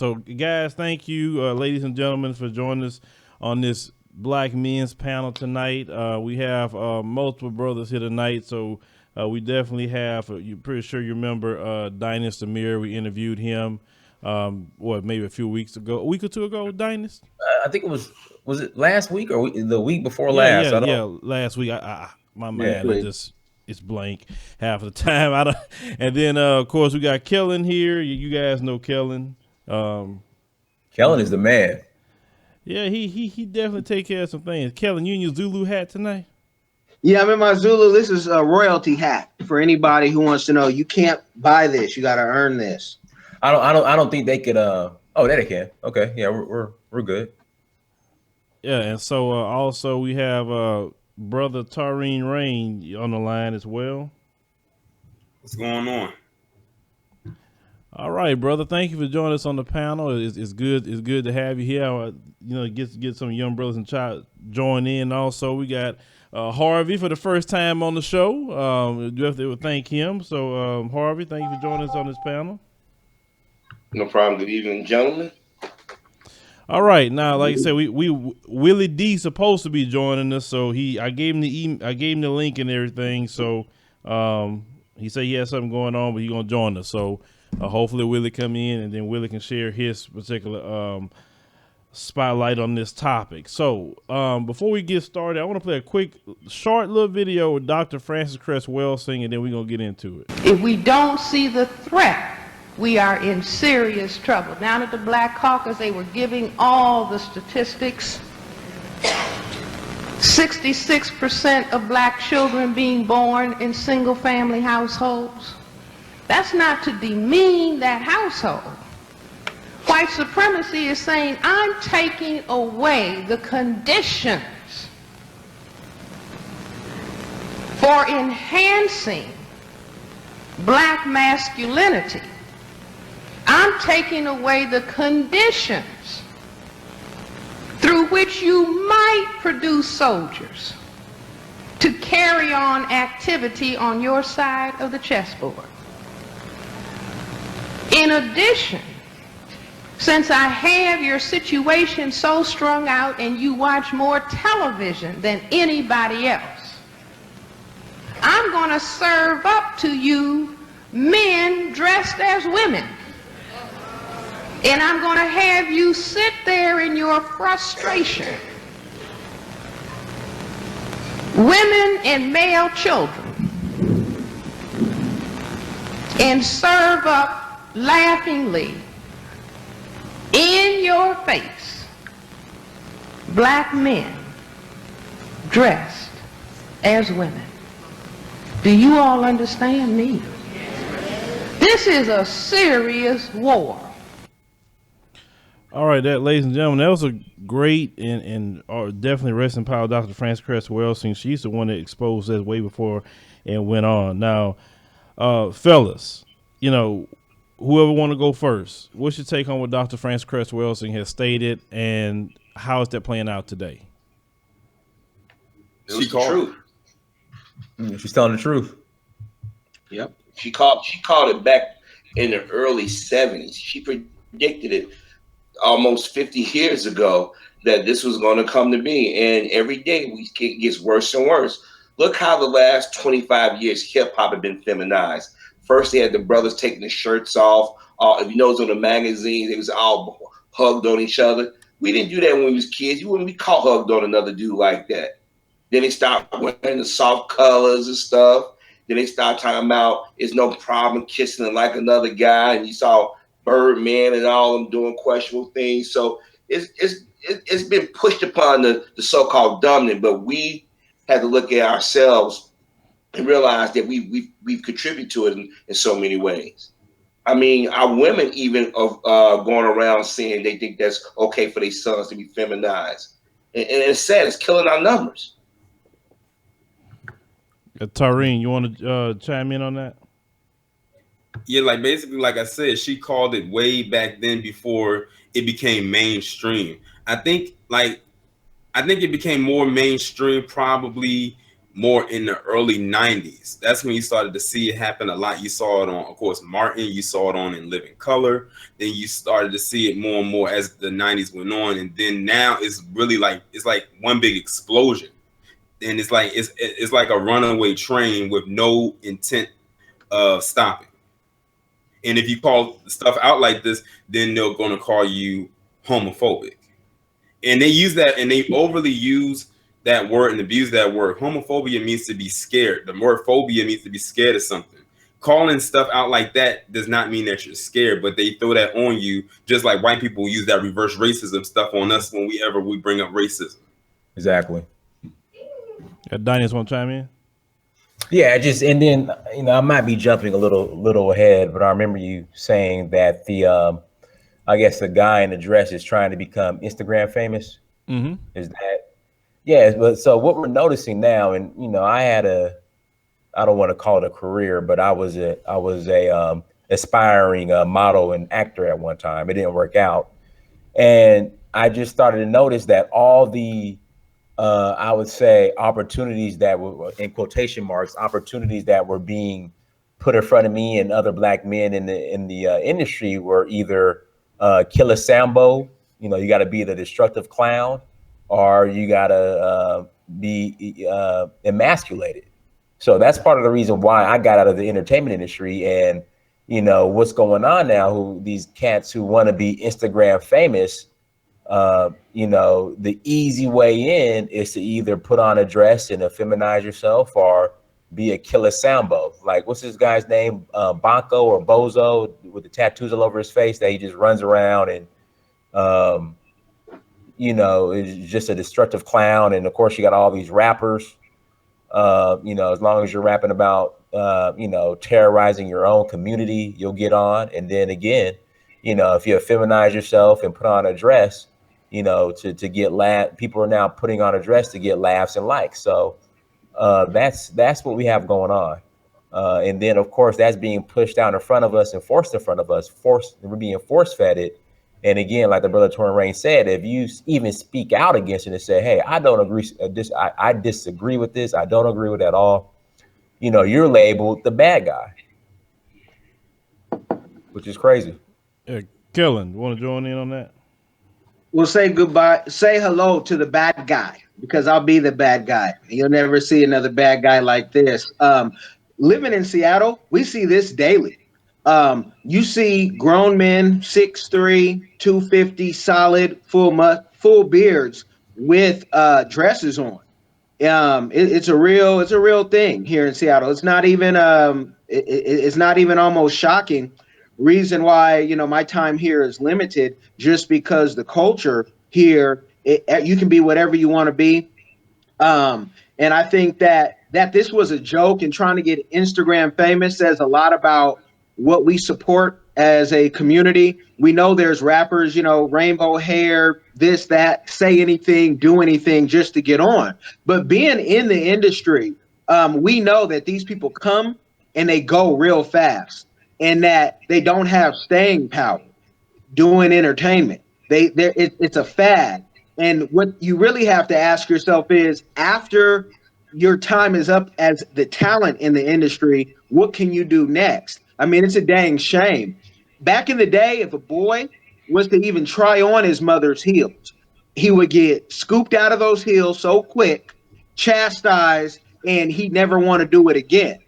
So, guys, thank you, ladies and gentlemen, for joining us on this Black Men's panel tonight. We have multiple brothers here tonight, so we definitely have. You're pretty sure you remember Dynast Amir. We interviewed him. Maybe a few weeks ago, a week or two ago, Dynast. I think it was it last week or the week before Yeah, last? last week. My Yeah. mind, it's blank half of the time. I don't. And then of course we got Kellen here. You guys know Kellen. Kellen is the man. Yeah, he definitely take care of some things. Kellen, you in your Zulu hat tonight? Yeah, I'm in my Zulu. This is a royalty hat for anybody who wants to know. You can't buy this. You got to earn this. I don't think they could. Oh, there they can. Okay, yeah, we're good. Yeah, and so also we have brother Tareen Rain on the line as well. What's going on? All right, brother. Thank you for joining us on the panel. It's good. It's good to have you here. Get some young brothers and child join in. Also, we got Harvey for the first time on the show. We have to thank him. So, Harvey, thank you for joining us on this panel. No problem. Good evening, gentlemen. All right, now, like I said, we Willie D supposed to be joining us, so I gave him the link and everything. So, he said he has something going on, but he's gonna join us. So. Hopefully Willie come in and then Willie can share his particular spotlight on this topic. So before we get started, I want to play a quick, short little video with Dr. Frances Cress Welsing, and then we're going to get into it. If we don't see the threat, we are in serious trouble. Down at the Black Caucus, they were giving all the statistics. 66% of black children being born in single-family households. That's not to demean that household. White supremacy is saying, I'm taking away the conditions for enhancing black masculinity. I'm taking away the conditions through which you might produce soldiers to carry on activity on your side of the chessboard. In addition, since I have your situation so strung out and you watch more television than anybody else, I'm going to serve up to you men dressed as women. And I'm going to have you sit there in your frustration. Women and male children. And serve up laughingly in your face black men dressed as women. Do you all understand me? This is a serious war. All right, ladies and gentlemen, that was a great and definitely rest in power Dr. Frances Cress Welsing. She's the one that exposed us way before and went on. Now, fellas, whoever want to go first, what's your take on what Dr. Frances Cress Welsing has stated, and how is that playing out today? She called it. She's telling the truth. Yep. She called it back in the early 70s. She predicted it almost 50 years ago that this was going to come to be. And every day it gets worse and worse. Look how the last 25 years hip hop had been feminized. First, they had the brothers taking the shirts off. If you notice on the magazines, they was all hugged on each other. We didn't do that when we was kids. You wouldn't be caught hugged on another dude like that. Then they stopped wearing the soft colors and stuff. Then they started talking about it's no problem kissing like another guy. And you saw Birdman and all them doing questionable things. So it's been pushed upon the so-called dominant, but we had to look at ourselves and realize that we've contributed to it in so many ways. I mean, our women even are going around saying they think that's okay for their sons to be feminized. And it's sad. It's killing our numbers. Tareen, you want to chime in on that? Yeah, like basically, like I said, she called it way back then before it became mainstream. I think it became more mainstream probably more in the early 90s. That's when you started to see it happen a lot. You saw it on, of course, Martin. You saw it on In Living Color. Then you started to see it more and more as the 90s went on. And then now it's really like, it's like one big explosion. And it's like a runaway train with no intent of stopping. And if you call stuff out like this, then they're going to call you homophobic. And they use that, and they overly use that word and abuse that word. Homophobia means to be scared. The word phobia means to be scared of something. Calling stuff out like that does not mean that you're scared, but they throw that on you, just like white people use that reverse racism stuff on us when we bring up racism. Exactly. Dinus want to chime in? Yeah, and then I might be jumping a little ahead, but I remember you saying that I guess the guy in the dress is trying to become Instagram famous. Mm-hmm. Is that? Yeah, but so what we're noticing now, and I don't want to call it a career, but I was a aspiring model and actor at one time. It didn't work out, and I just started to notice that all the I would say opportunities that were, in quotation marks, opportunities that were being put in front of me and other black men in the industry were either kill a Sambo, you got to be the destructive clown, or you got to be emasculated. So that's part of the reason why I got out of the entertainment industry. And what's going on now, who these cats who want to be Instagram famous, the easy way in is to either put on a dress and feminize yourself, or be a killer Sambo. Like, what's this guy's name? Bonko or Bozo, with the tattoos all over his face, that he just runs around and, is just a destructive clown. And of course you got all these rappers, as long as you're rapping about, terrorizing your own community, you'll get on. And then again, if you feminize yourself and put on a dress, to get people are now putting on a dress to get laughs and likes. So that's what we have going on. And then of course that's being pushed down in front of us and forced in front of us. We're being force fed it. And again, like the brother Torrin Rain said, if you even speak out against it and say, hey, I don't agree, I disagree with this, I don't agree with it at all, you're labeled the bad guy, which is crazy. Kellen, want to join in on that? We'll say goodbye, say hello to the bad guy, because I'll be the bad guy. You'll never see another bad guy like this. Living in Seattle, we see this daily. You see grown men, 6'3", 250, solid, full beards with dresses on. It's a real thing here in Seattle. It's not even it's not even almost shocking. Reason why my time here is limited, just because the culture here, you can be whatever you want to be. And I think that this was a joke, and trying to get Instagram famous says a lot about what we support as a community. We know there's rappers, rainbow hair, this, that, say anything, do anything just to get on. But being in the industry, we know that these people come and they go real fast, and that they don't have staying power doing entertainment. It's a fad. And what you really have to ask yourself is, after your time is up as the talent in the industry, what can you do next? I mean, it's a dang shame. Back in the day, if a boy was to even try on his mother's heels, he would get scooped out of those heels so quick, chastised, and he'd never want to do it again.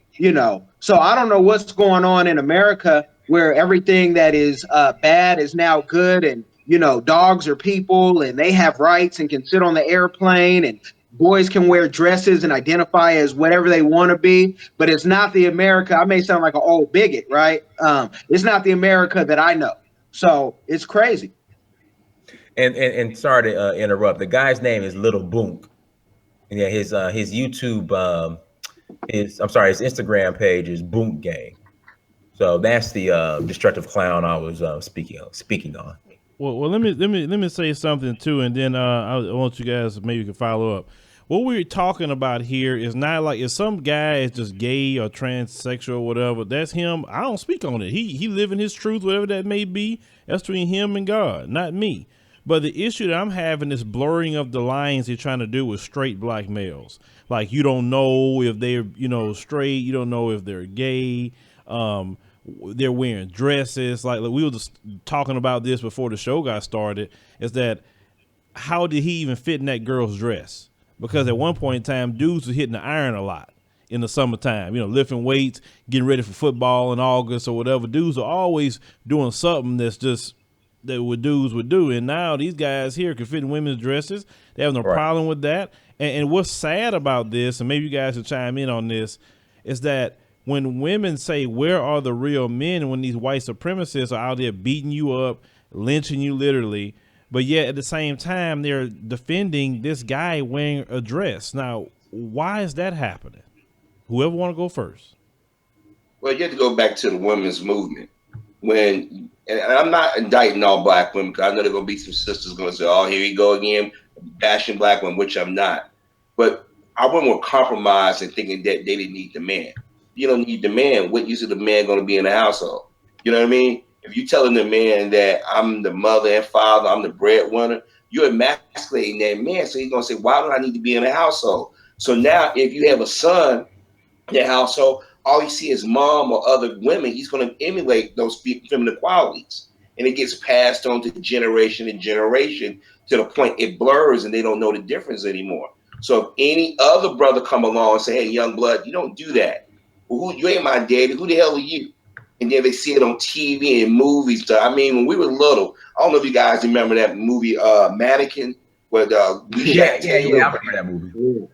So I don't know what's going on in America, where everything that is bad is now good, and dogs are people and they have rights and can sit on the airplane, and boys can wear dresses and identify as whatever they want to be. But it's not the America. I may sound like an old bigot, right? It's not the America that I know. So it's crazy. And sorry to interrupt. The guy's name is Little Boonk. And yeah, his YouTube, his Instagram page is Boonk Gang. So that's the destructive clown I was speaking on. Well, let me say something too, and then I want you guys maybe can follow up. What we're talking about here is not like, if some guy is just gay or transsexual or whatever, that's him. I don't speak on it. He living his truth, whatever that may be. That's between him and God, not me. But the issue that I'm having is blurring of the lines they're trying to do with straight black males. Like, you don't know if they're, straight. You don't know if they're gay. They're wearing dresses. Like we were just talking about this before the show got started. Is that how did he even fit in that girl's dress? Because at one point in time, dudes were hitting the iron a lot in the summertime, lifting weights, getting ready for football in August or whatever. Dudes are always doing something that's just that what dudes would do. And now these guys here can fit in women's dresses. They have no problem with that. And what's sad about this, and maybe you guys will chime in on this, is that when women say, where are the real men, when these white supremacists are out there beating you up, lynching you literally, but yet at the same time, they're defending this guy wearing a dress. Now, why is that happening? Whoever want to go first. Well, you have to go back to the women's movement. And I'm not indicting all black women, because I know there are going to be some sisters going to say, oh, here you go again, bashing black women, which I'm not. But our women were compromised and thinking that they didn't need the man. You don't need the man. What use is the man going to be in the household? You know what I mean? If you're telling the man that I'm the mother and father, I'm the breadwinner, you're emasculating that man. So he's going to say, why do I need to be in the household? So now if you have a son in the household, all you see is mom or other women, he's going to emulate those feminine qualities. And it gets passed on to generation and generation to the point it blurs and they don't know the difference anymore. So if any other brother come along and say, hey, young blood, you don't do that. Well, you ain't my daddy. Who the hell are you? And then they see it on TV and movies. I mean, when we were little, I don't know if you guys remember that movie, Mannequin. Where I remember that movie.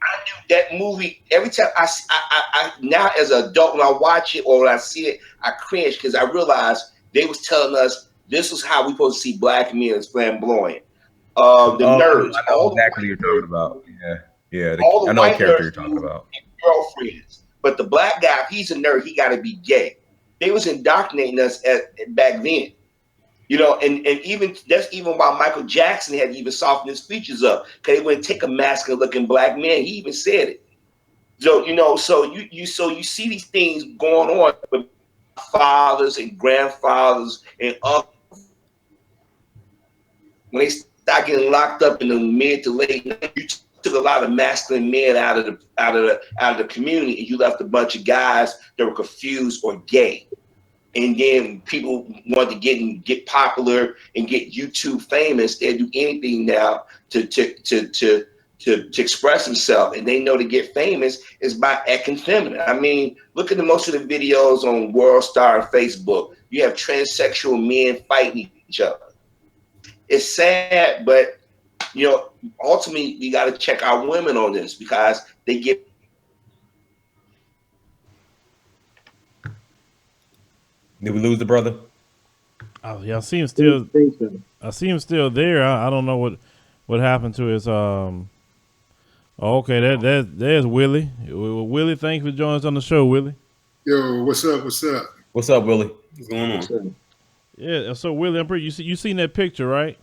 I knew that movie every time I now as an adult, when I watch it or when I see it, I cringe because I realized they was telling us this was how we supposed to see black men as flamboyant. Nerds. I know exactly what you're talking about. Yeah. All the I know white what character nerds you're talking about. Girlfriends. But the black guy, if he's a nerd, he got to be gay. They was indoctrinating us back then. And even that's even why Michael Jackson had to even soften his features up, because they wouldn't take a masculine looking black man. He even said it. So so you see these things going on with fathers and grandfathers and uncles when they start getting locked up in the mid to late 90s. You took a lot of masculine men out of the community, and you left a bunch of guys that were confused or gay. And then people want to get popular and get YouTube famous. They do anything now to express themselves, and they know to get famous is by acting feminine. I mean, look at most of the videos on World Star and Facebook. You have transsexual men fighting each other. It's sad, but ultimately we got to check our women on this, because they get. Did we lose the brother? Oh yeah, I see him still. I see him still there. I don't know what happened to his. Okay, there's Willie. Willie, thanks for joining us on the show, Willie. Yo, what's up? What's up? What's up, Willie? What's going on? Yeah, so Willie, I'm pretty. You seen that picture, right?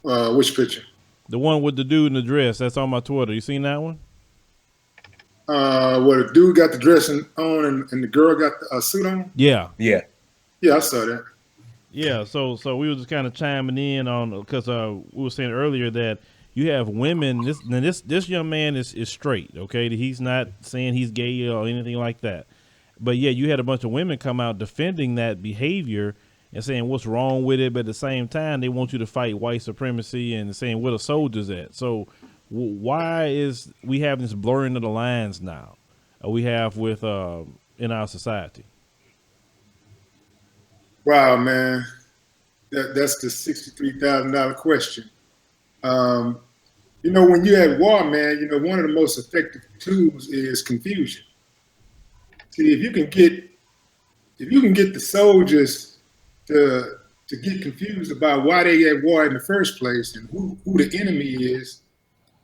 Which picture? The one with the dude in the dress. That's on my Twitter. You seen that one? Where the dude got the dress on and the girl got the suit on? Yeah. Yeah, I saw that. Yeah, so we were just kind of chiming in on, because we were saying earlier that you have women. This young man is straight. Okay, he's not saying he's gay or anything like that. But yeah, you had a bunch of women come out defending that behavior and saying what's wrong with it. But at the same time, they want you to fight white supremacy and saying where the soldiers at. So why is we have this blurring of the lines now? We have with in our society. Wow, man, that's the $63,000 question. When you're at war, man, one of the most effective tools is confusion. See, if you can get the soldiers to get confused about why they at war in the first place and who the enemy is,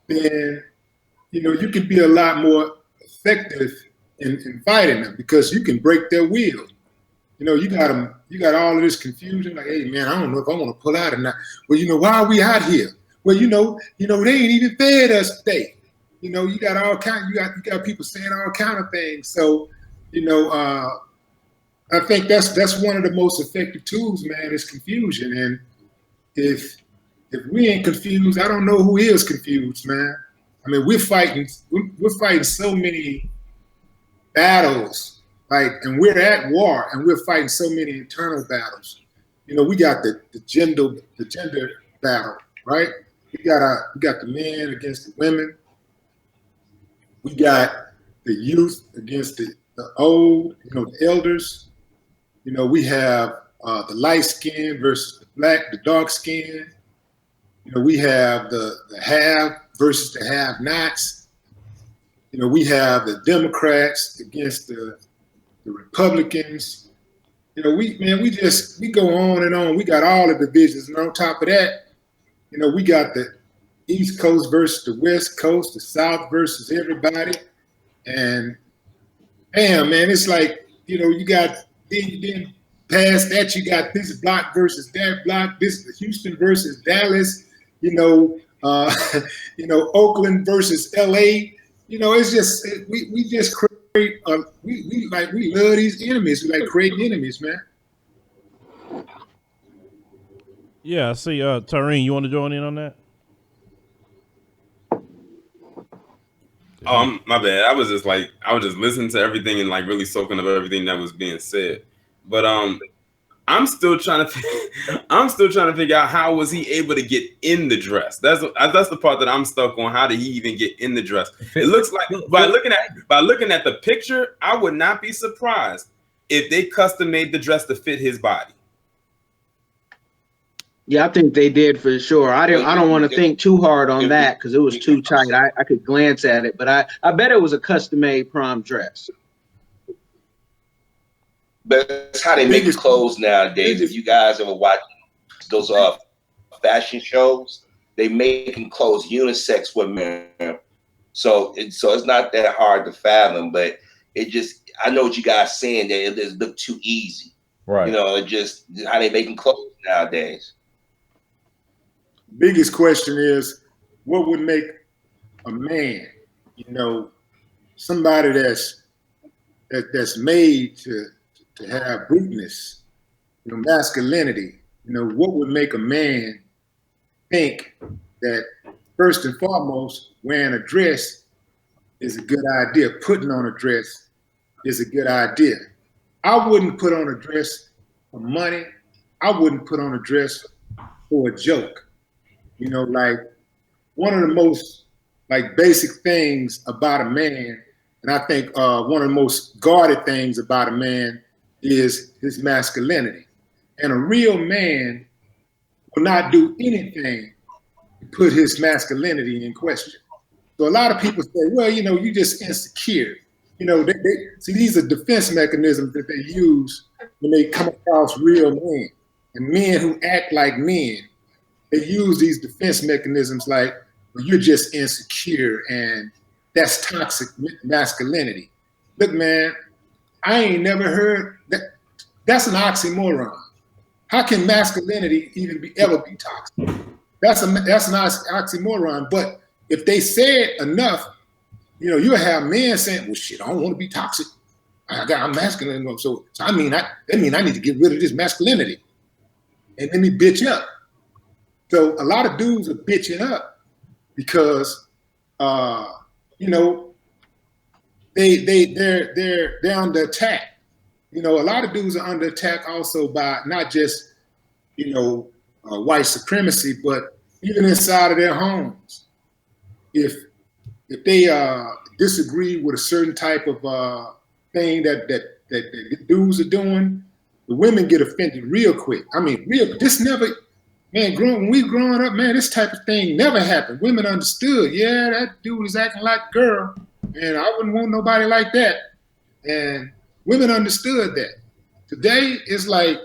then you can be a lot more effective in fighting them, because you can break their will. You got all of this confusion, like, hey man, I don't know if I want to pull out or not. Well, why are we out here? Well, they ain't even fed us today. You got all kind. You got people saying all kind of things. So, I think that's one of the most effective tools, man, is confusion. And if if we ain't confused, I don't know who is confused, man. I mean, we're fighting so many battles, like, and we're at war, and we're fighting so many internal battles. You know, we got the gender battle, right? We got the men against the women. We got the youth against the old, you know, the elders. You know, we have the light skin versus the black, the dark skin. You know, we have the have versus the have-nots. You know, we have the Democrats against the Republicans. You know, we go on and on. We got all the divisions, and on top of that, you know, we got the East Coast versus the West Coast, the South versus everybody. And damn, man, it's like, you know, you got then past that, you got this block versus that block, this Houston versus Dallas, you know, Oakland versus LA. You know, it's just we just create we love these enemies. We like creating enemies, man. Yeah, I see. Tareen, you want to join in on that? My bad. I was just listening to everything and like really soaking up everything that was being said. But I'm still trying to figure out how was he able to get in the dress. That's the part that I'm stuck on. How did he even get in the dress? It looks like by looking at the picture, I would not be surprised if they custom made the dress to fit his body. Yeah, I think they did for sure. I don't want to think too hard on that because it was too tight. I could glance at it, but I bet it was a custom-made prom dress. But that's how they make clothes nowadays. If you guys ever watch those fashion shows, they making clothes unisex for men. So it's not that hard to fathom, but I know what you guys saying that it just look too easy. Right. You know, it just how they making clothes nowadays. Biggest question is, what would make a man, you know, somebody that's made to have bruteness, you know, masculinity, you know, what would make a man think that first and foremost, wearing a dress is a good idea, putting on a dress is a good idea. I wouldn't put on a dress for money. I wouldn't put on a dress for a joke. You know, like one of the most like basic things about a man, and I think one of the most guarded things about a man is his masculinity. And a real man will not do anything to put his masculinity in question. So a lot of people say, well, you know, you just insecure. You know, they see, these are defense mechanisms that they use when they come across real men and men who act like men. They use these defense mechanisms like, well, you're just insecure and that's toxic masculinity. Look, man, I ain't never heard that. That's an oxymoron. How can masculinity even ever be toxic? That's an oxymoron. But if they say it enough, you know, you'll have men saying, well, shit, I don't want to be toxic. I'm masculine. So I mean, that means I need to get rid of this masculinity and let me bitch up. So a lot of dudes are bitching up because, you know, they're under attack. You know, a lot of dudes are under attack also by not just, you know, white supremacy, but even inside of their homes. If they disagree with a certain type of thing that dudes are doing, the women get offended real quick. I mean, when we growing up, man, this type of thing never happened. Women understood, yeah, that dude is acting like a girl, and I wouldn't want nobody like that. And women understood that. Today, it's like,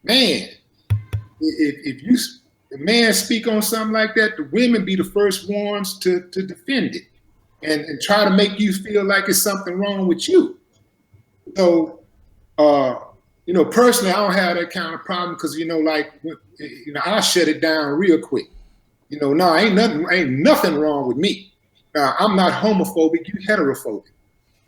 man, if a man speak on something like that, the women be the first ones to defend it and try to make you feel like it's something wrong with you. So, you know, personally, I don't have that kind of problem because, you know, like, you know, I shut it down real quick. You know, no, ain't nothing wrong with me. I'm not homophobic, you heterophobic.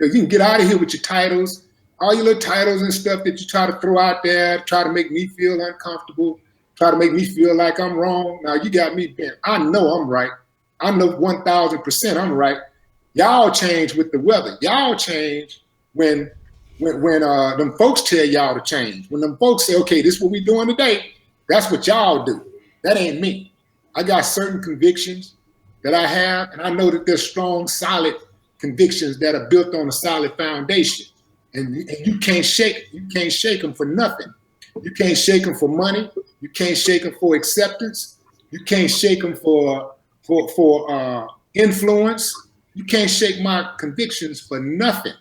You can get out of here with your titles, all your little titles and stuff that you try to throw out there, try to make me feel uncomfortable, try to make me feel like I'm wrong. Now you got me bent. I know I'm right. I know 1,000% I'm right. Y'all change with the weather. Y'all change when them folks tell y'all to change. When them folks say, okay, this is what we doing today, that's what y'all do. That ain't me. I got certain convictions that I have, and I know that there's strong, solid convictions that are built on a solid foundation. And you can't shake them for nothing. You can't shake them for money. You can't shake them for acceptance. You can't shake them for influence. You can't shake my convictions for nothing.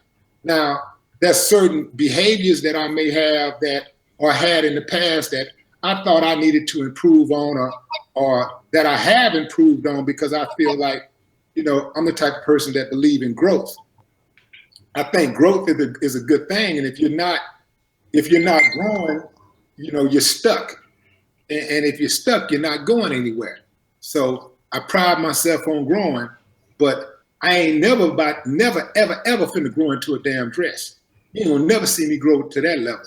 Now, there's certain behaviors that I may have that or had in the past that I thought I needed to improve on, or that I have improved on, because I feel like, I'm the type of person that believe in growth. I think growth is a good thing, and if you're not growing, you're stuck. And if you're stuck, you're not going anywhere. So I pride myself on growing, but I ain't never ever finna grow into a damn dress. You will never see me grow to that level.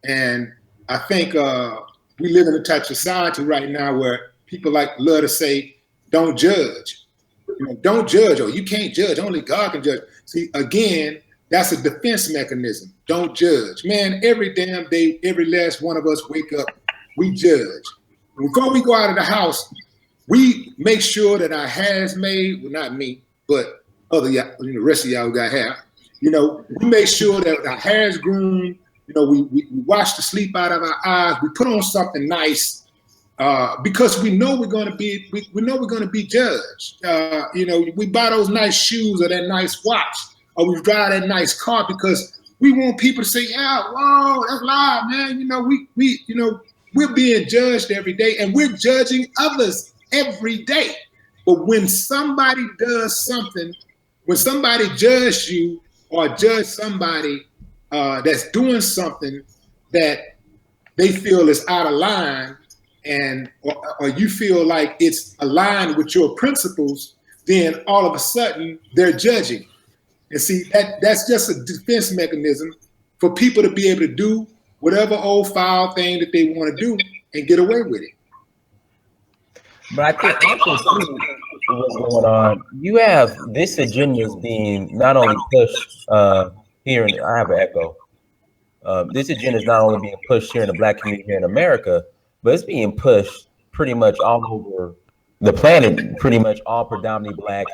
And I think we live in a type of society right now where people love to say, don't judge. Don't judge, or you can't judge, only God can judge. See, again, that's a defense mechanism. Don't judge. Man, every damn day, every last one of us wake up, we judge. Before we go out of the house, we make sure that our hair's made, well, not me, but the rest of y'all got hair. We make sure that our hair's groomed. We wash the sleep out of our eyes. We put on something nice. Because we know we're going to be judged. We buy those nice shoes or that nice watch, or we drive that nice car because we want people to say, "Yeah, whoa, that's loud, man." We're being judged every day, and we're judging others every day. But when somebody does something, when somebody judges you or judge somebody that's doing something that they feel is out of line, and or you feel like it's aligned with your principles, then all of a sudden they're judging. And see, that's just a defense mechanism for people to be able to do whatever old foul thing that they want to do and get away with it. But I think also what's going on, you have this agenda is being not only pushed here, and I have an echo. This agenda is not only being pushed here in the Black community here in America, but it's being pushed pretty much all over the planet, pretty much all predominantly Black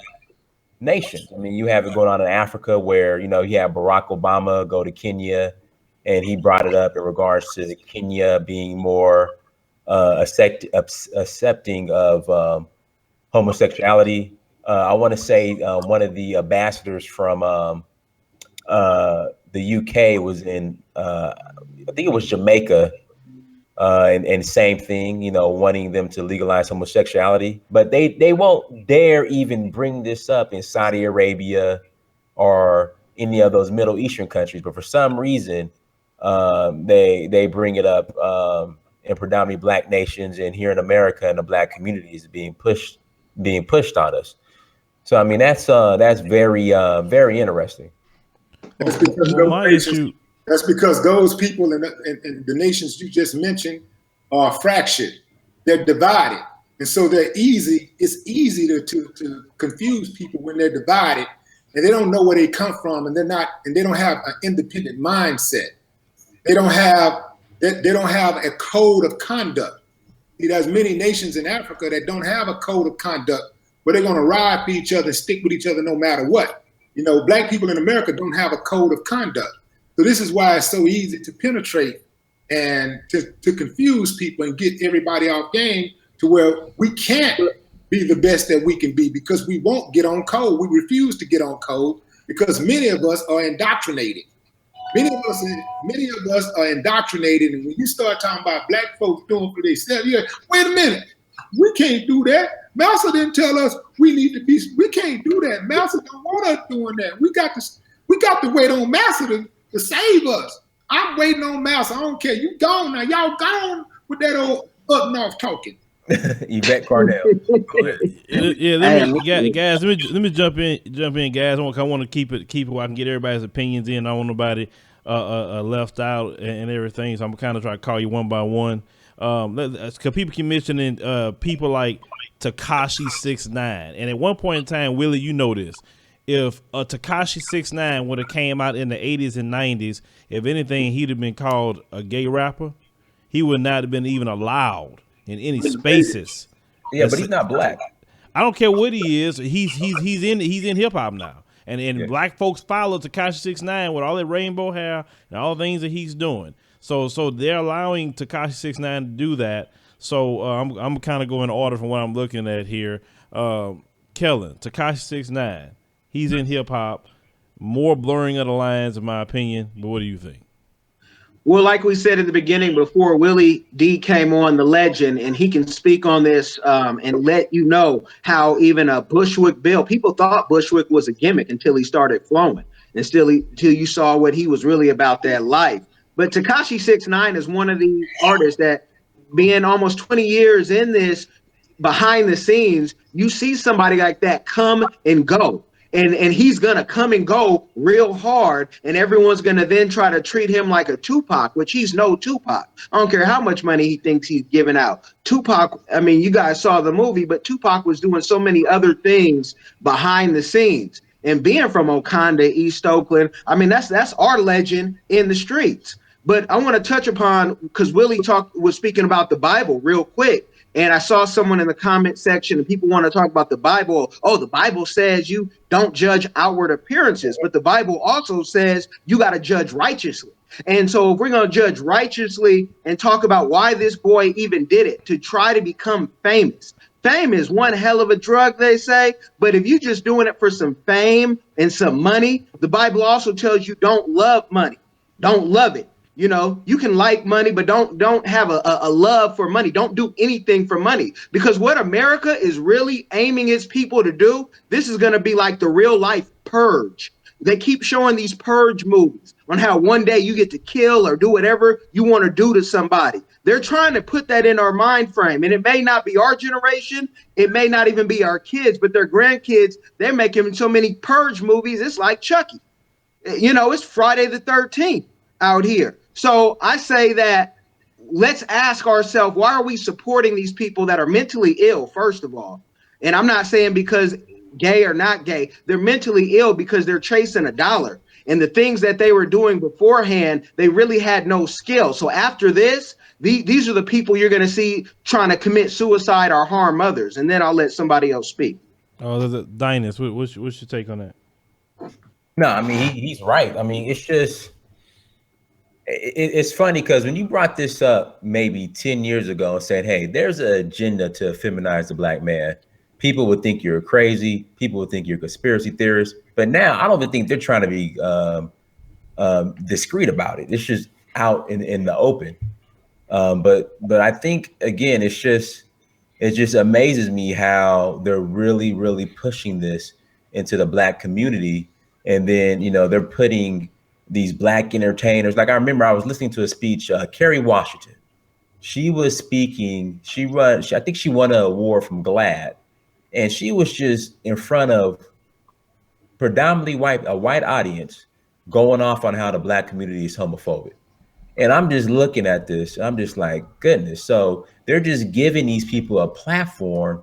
nations. I mean, you have it going on in Africa where, you have Barack Obama go to Kenya, and he brought it up in regards to Kenya being more accepting of homosexuality. I want to say one of the ambassadors from the UK was in, I think it was Jamaica, and same thing, wanting them to legalize homosexuality, but they won't dare even bring this up in Saudi Arabia or any of those Middle Eastern countries. But for some reason, they bring it up in predominantly Black nations, and here in America, and the Black community is being pushed on us. So I mean, that's very very interesting. That's because those people in the nations you just mentioned are fractured. They're divided. And so it's easy to confuse people when they're divided and they don't know where they come from, and they don't have an independent mindset. They don't have a code of conduct. See, there's many nations in Africa that don't have a code of conduct, but they're going to ride for each other, stick with each other no matter what. Black people in America don't have a code of conduct. So this is why it's so easy to penetrate and to confuse people and get everybody off game to where we can't be the best that we can be, because we won't get on code. We refuse to get on code because many of us are indoctrinated. Many of us are indoctrinated. And when you start talking about Black folks doing for themselves, you're like, wait a minute, we can't do that. Massa didn't tell us we can't do that. Massa don't want us doing that. We got to wait on Massa to save us. I'm waiting on Massa. I don't care. You gone now. Y'all gone with that old up north talking. Yvette Cardell. Guys, let me jump in, guys. I want to keep it where I can get everybody's opinions in. I don't want nobody left out and everything. So I'm kind of trying to call you one by one. Because people keep mentioning people like Tekashi 6ix9ine, and at one point in time, Willie, you know this. If Tekashi 6ix9ine would have came out in the 80s and 90s, if anything, he'd have been called a gay rapper. He would not have been even allowed in any spaces. Yeah, but he's not black. I don't care what he is. He's in hip hop now, and black folks follow Tekashi 6ix9ine with all that rainbow hair and all the things that he's doing. So they're allowing Tekashi 6ix9ine to do that. So I'm kind of going in order from what I'm looking at here. Kellen, Tekashi 6ix9ine, he's in hip hop. More blurring of the lines, in my opinion. But what do you think? Well, like we said in the beginning, before Willie D came on, the legend, and he can speak on this and let you know how even a Bushwick Bill, people thought Bushwick was a gimmick until he started flowing, and until you saw what he was really about, that life. But Tekashi 6ix9ine is one of the artists that, being almost 20 years in this, behind the scenes, you see somebody like that come and go. And he's going to come and go real hard, and everyone's going to then try to treat him like a Tupac, which he's no Tupac. I don't care how much money he thinks he's giving out. Tupac, I mean, you guys saw the movie, but Tupac was doing so many other things behind the scenes. And being from Okanda, East Oakland, I mean, that's our legend in the streets. But I want to touch upon, because Willie was speaking about the Bible real quick. And I saw someone in the comment section, and people want to talk about the Bible. Oh, the Bible says you don't judge outward appearances, but the Bible also says you got to judge righteously. And so if we're going to judge righteously and talk about why this boy even did it, to try to become famous. Fame is one hell of a drug, they say. But if you're just doing it for some fame and some money, the Bible also tells you don't love money. Don't love it. You know, you can like money, but don't have a love for money. Don't do anything for money, because what America is really aiming its people to do, this is going to be like the real life purge. They keep showing these purge movies on how one day you get to kill or do whatever you want to do to somebody. They're trying to put that in our mind frame, and it may not be our generation. It may not even be our kids, but their grandkids. They're making so many purge movies. It's like Chucky. You know, it's Friday the 13th out here. So I say that let's ask ourselves, why are we supporting these people that are mentally ill, first of all? And I'm not saying because gay or not gay. They're mentally ill because they're chasing a dollar. And the things that they were doing beforehand, they really had no skill. So after this, these are the people you're going to see trying to commit suicide or harm others. And then I'll let somebody else speak. Oh, Dynas, what's your take on that? No, I mean, he's right. I mean, it's just... It's funny because when you brought this up maybe 10 years ago and said, hey, there's an agenda to feminize the black man, people would think you're crazy. People would think you're a conspiracy theorist. But now I don't even think they're trying to be discreet about it. It's just out in the open. But I think, again, it just amazes me how they're really, really pushing this into the black community. And then, you know, they're putting these black entertainers. Like I remember I was listening to a speech, Kerry Washington. She was speaking, I think she won an award from GLAAD. And she was just in front of predominantly a white audience going off on how the black community is homophobic. And I'm just looking at this, I'm just like, goodness. So they're just giving these people a platform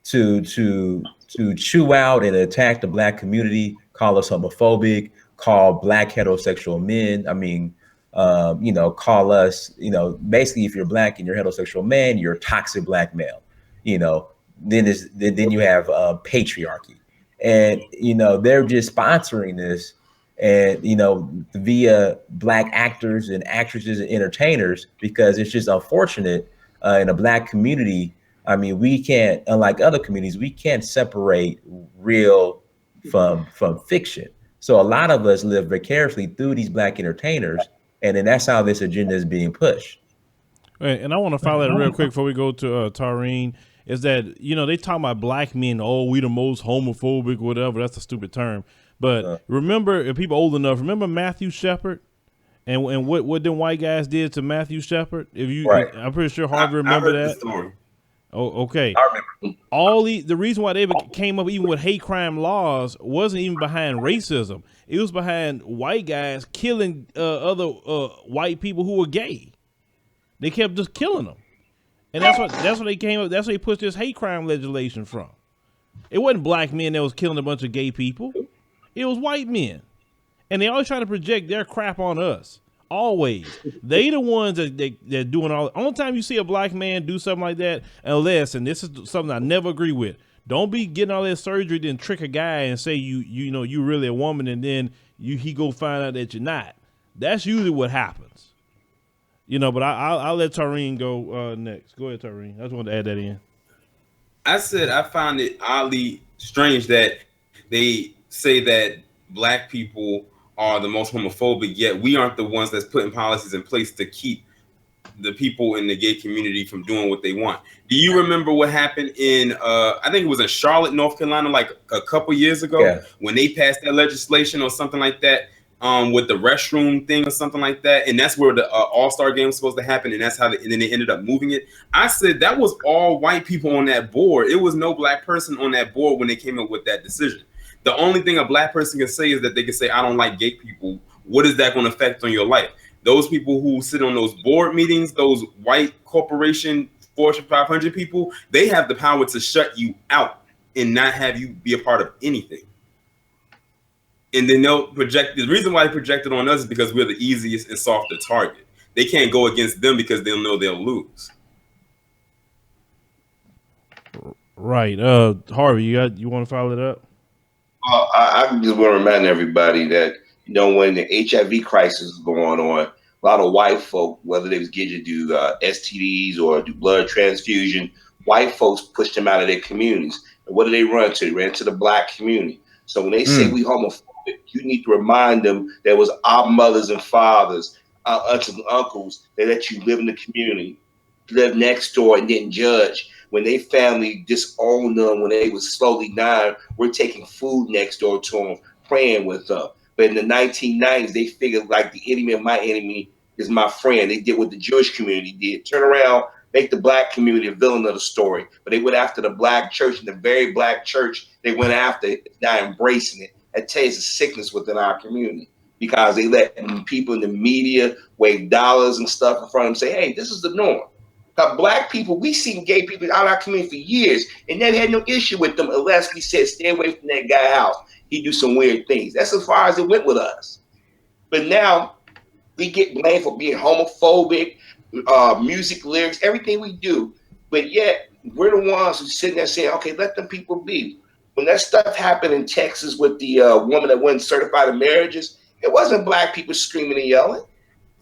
to chew out and attack the black community, call us homophobic, call black heterosexual men. I mean, you know, call us, you know, basically if you're black and you're a heterosexual man, you're a toxic black male, you know, then you have patriarchy. And, you know, they're just sponsoring this and, you know, via black actors and actresses and entertainers, because it's just unfortunate in a black community. I mean, we can't, unlike other communities, we can't separate real from fiction. So a lot of us live vicariously through these black entertainers, and then that's how this agenda is being pushed. And I want to follow that real quick before we go to Tareen, is that, you know, they talk about black men, oh, we the most homophobic, whatever. That's a stupid term. But remember, if people old enough, remember Matthew Shepard and what them white guys did to Matthew Shepard? Right. I'm pretty sure Harvey remember that. Story. Oh, okay. I remember. The reason why they came up even with hate crime laws wasn't even behind racism. It was behind white guys killing other white people who were gay. They kept just killing them. And that's what they came up. That's where they pushed this hate crime legislation from. It wasn't black men that was killing a bunch of gay people. It was white men. And they always try to project their crap on us. Always. They the ones that doing all. Only time you see a black man do something like that, unless, and this is something I never agree with, don't be getting all that surgery, then trick a guy and say you know you really a woman, and then he go find out that you're not. That's usually what happens. You know, but I'll let Tareen go next. Go ahead, Tareen. I just wanted to add that in. I said I found it oddly strange that they say that black people are the most homophobic, yet we aren't the ones that's putting policies in place to keep the people in the gay community from doing what they want. Do you remember what happened in, I think it was in Charlotte, North Carolina, like a couple years ago, when they passed that legislation or something like that, with the restroom thing or something like that, and that's where the All-Star game was supposed to happen, and that's how and then they ended up moving it. I said that was all white people on that board. It was no black person on that board when they came up with that decision. The only thing a black person can say is that they can say, I don't like gay people. What is that going to affect on your life? Those people who sit on those board meetings, those white corporation Fortune 500 people, they have the power to shut you out and not have you be a part of anything. And then they'll project. The reason why they project it on us is because we're the easiest and softer target. They can't go against them because they'll know they'll lose. Right. Harvey, you want to follow it up? I just want to remind everybody that, you know, when the HIV crisis was going on, a lot of white folk, whether they was getting to do STDs or do blood transfusion, white folks pushed them out of their communities. And what do they run to? They ran to the black community. So when they say we homophobic, you need to remind them there was our mothers and fathers, aunts and uncles that let you live in the community, live next door and didn't judge. When they family disowned them, when they was slowly dying, we're taking food next door to them, praying with them. But in the 1990s, they figured like the enemy of my enemy is my friend. They did what the Jewish community did. Turn around, make the black community a villain of the story. But they went after the black church, and the very black church they went after it, now embracing it. That tells you it's a sickness within our community because they let people in the media wave dollars and stuff in front of them say, hey, this is the norm. Because black people, we seen gay people out of our community for years and never had no issue with them unless we said, stay away from that guy's house. He do some weird things. That's as far as it went with us. But now we get blamed for being homophobic, music lyrics, everything we do. But yet we're the ones who sitting there saying, okay, let them people be. When that stuff happened in Texas with the woman that wasn't certified in marriages, it wasn't black people screaming and yelling.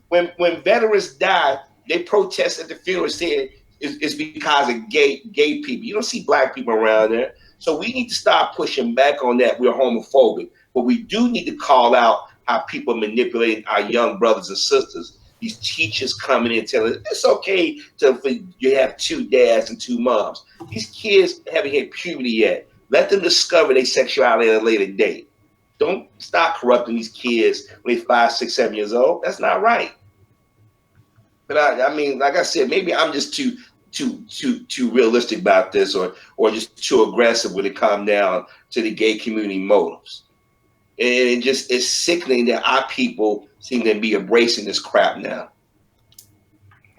When veterans died, they protest at the funeral saying it's because of gay people. You don't see black people around there. So we need to start pushing back on that. We're homophobic. But we do need to call out how people manipulate our young brothers and sisters. These teachers coming in telling us it's okay for you have two dads and two moms. These kids haven't hit puberty yet. Let them discover their sexuality at a later date. Don't stop corrupting these kids when they're 5, 6, 7 years old. That's not right. But I mean, like I said, maybe I'm just too realistic about this, or just too aggressive when it comes down to the gay community motives. And it's sickening that our people seem to be embracing this crap now.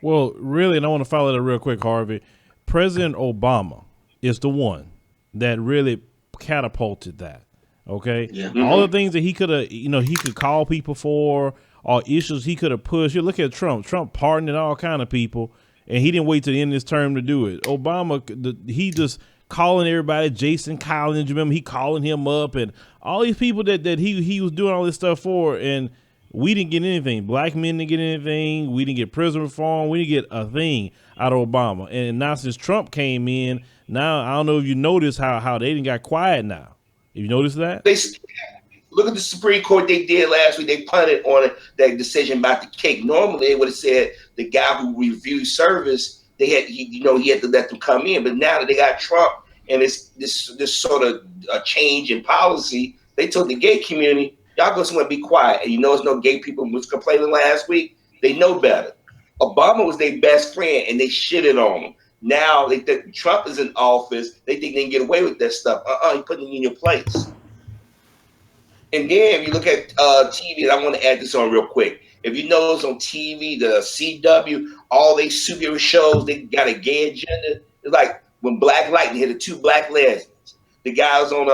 Well, really, and I want to follow that real quick, Harvey. President Obama is the one that really catapulted that. Okay, all the things that he could have, he could call people for, or issues he could have pushed. You look at Trump. Trump pardoned all kind of people, and he didn't wait to the end of his term to do it. Obama, he just calling everybody. Jason Collins, remember, he calling him up, and all these people that he was doing all this stuff for, and we didn't get anything. Black men didn't get anything. We didn't get prison reform. We didn't get a thing out of Obama. And now since Trump came in, now I don't know if you noticed how they didn't got quiet now. Have you noticed that? Look at the Supreme Court they did last week. They punted on that decision about the cake. Normally, they would have said the guy who reviewed service, he had to let them come in. But now that they got Trump and this sort of a change in policy, they told the gay community, y'all go somewhere and be quiet. And there's no gay people who was complaining last week. They know better. Obama was their best friend, and they shitted on him. Now they think Trump is in office. They think they can get away with that stuff. You're putting it in your place. And then if you look at TV, and I want to add this on real quick. If you notice on TV, the CW, all they superhero shows, they got a gay agenda. It's like when Black Lightning hit the 2 black lesbians. The guy was on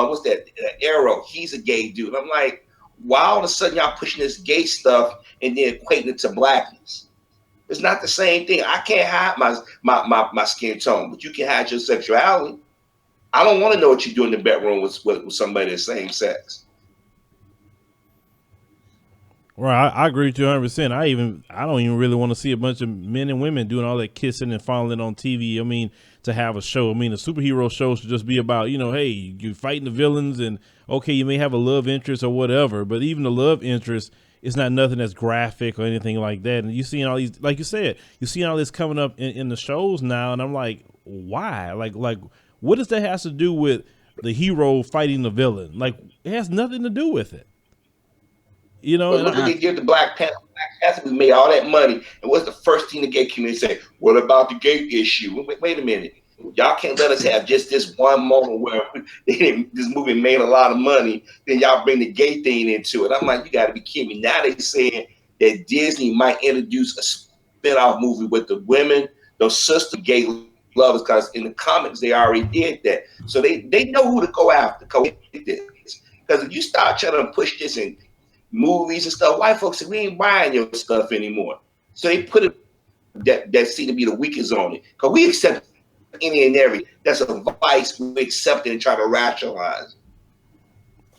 what's that? Arrow. He's a gay dude. I'm like, why all of a sudden y'all pushing this gay stuff and then equating it to blackness? It's not the same thing. I can't hide my skin tone, but you can hide your sexuality. I don't want to know what you do in the bedroom with somebody of the same sex. Right, I agree with you 100%. I don't even really want to see a bunch of men and women doing all that kissing and fondling on TV. I mean, to have a show. I mean, a superhero show should just be about, hey, you're fighting the villains, and okay, you may have a love interest or whatever, but even the love interest, it's not nothing that's graphic or anything like that. And you seeing all these, like you said, you seeing all this coming up in the shows now, and I'm like, why? Like, what does that have to do with the hero fighting the villain? Like, it has nothing to do with it. But look, they give the Black Panther. Black Panther made all that money, and what's the first thing the gay community say? What about the gay issue? Wait a minute. Y'all can't let us have just this one moment where this movie made a lot of money, then y'all bring the gay thing into it. I'm like, you got to be kidding me. Now they saying that Disney might introduce a spin-off movie with the women, those sister gay lovers, because in the comics they already did that. So they know who to go after. Because if you start trying to push this in movies and stuff, white folks say, we ain't buying your stuff anymore. So they put it that seem to be the weakest on it. Because we accept any and every. That's a vice. We accept it and try to rationalize.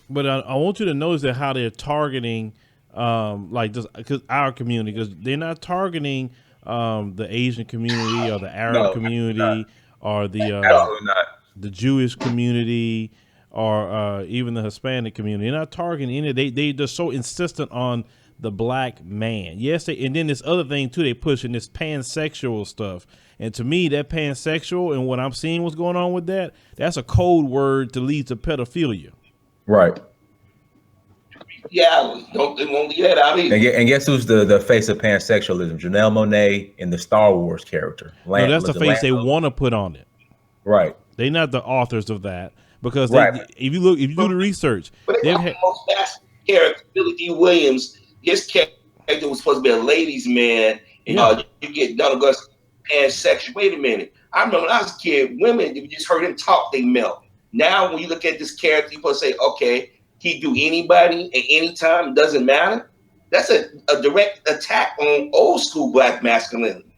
But I want you to notice that how they're targeting, like just because our community, because they're not targeting the Asian community or the Arab community or the Jewish community or even the Hispanic community. They're not targeting any. They just so insistent on the black man. Yes, and then this other thing too. They pushing this pansexual stuff. And to me, that pansexual and what I'm seeing what's going on with that, that's a code word to lead to pedophilia. Right. Yeah, they won't leave that out either. And guess who's the face of pansexualism? Janelle Monáe in the Star Wars character. No, that's the face they want to put on it. Right. They're not the authors of that because if you do the research, but they got the most fascinating character, Billy D. Williams. His character was supposed to be a ladies' man, and you get Donald Gus pansexual. Wait a minute. I remember when I was a kid, women, if you just heard him talk, they melt. Now, when you look at this character, you're supposed to say, okay, he do anybody at any time, doesn't matter. That's a direct attack on old school black masculinity.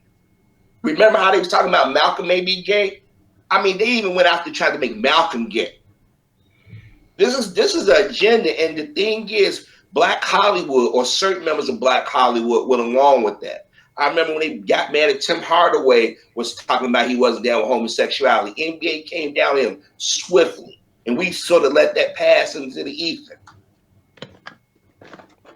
Remember how they was talking about Malcolm may be gay? I mean, they even went after trying to make Malcolm gay. This is the agenda, and the thing is, Black Hollywood or certain members of Black Hollywood went along with that. I remember when they got mad at Tim Hardaway was talking about he wasn't down with homosexuality. NBA came down on him swiftly, and we sort of let that pass into the ether.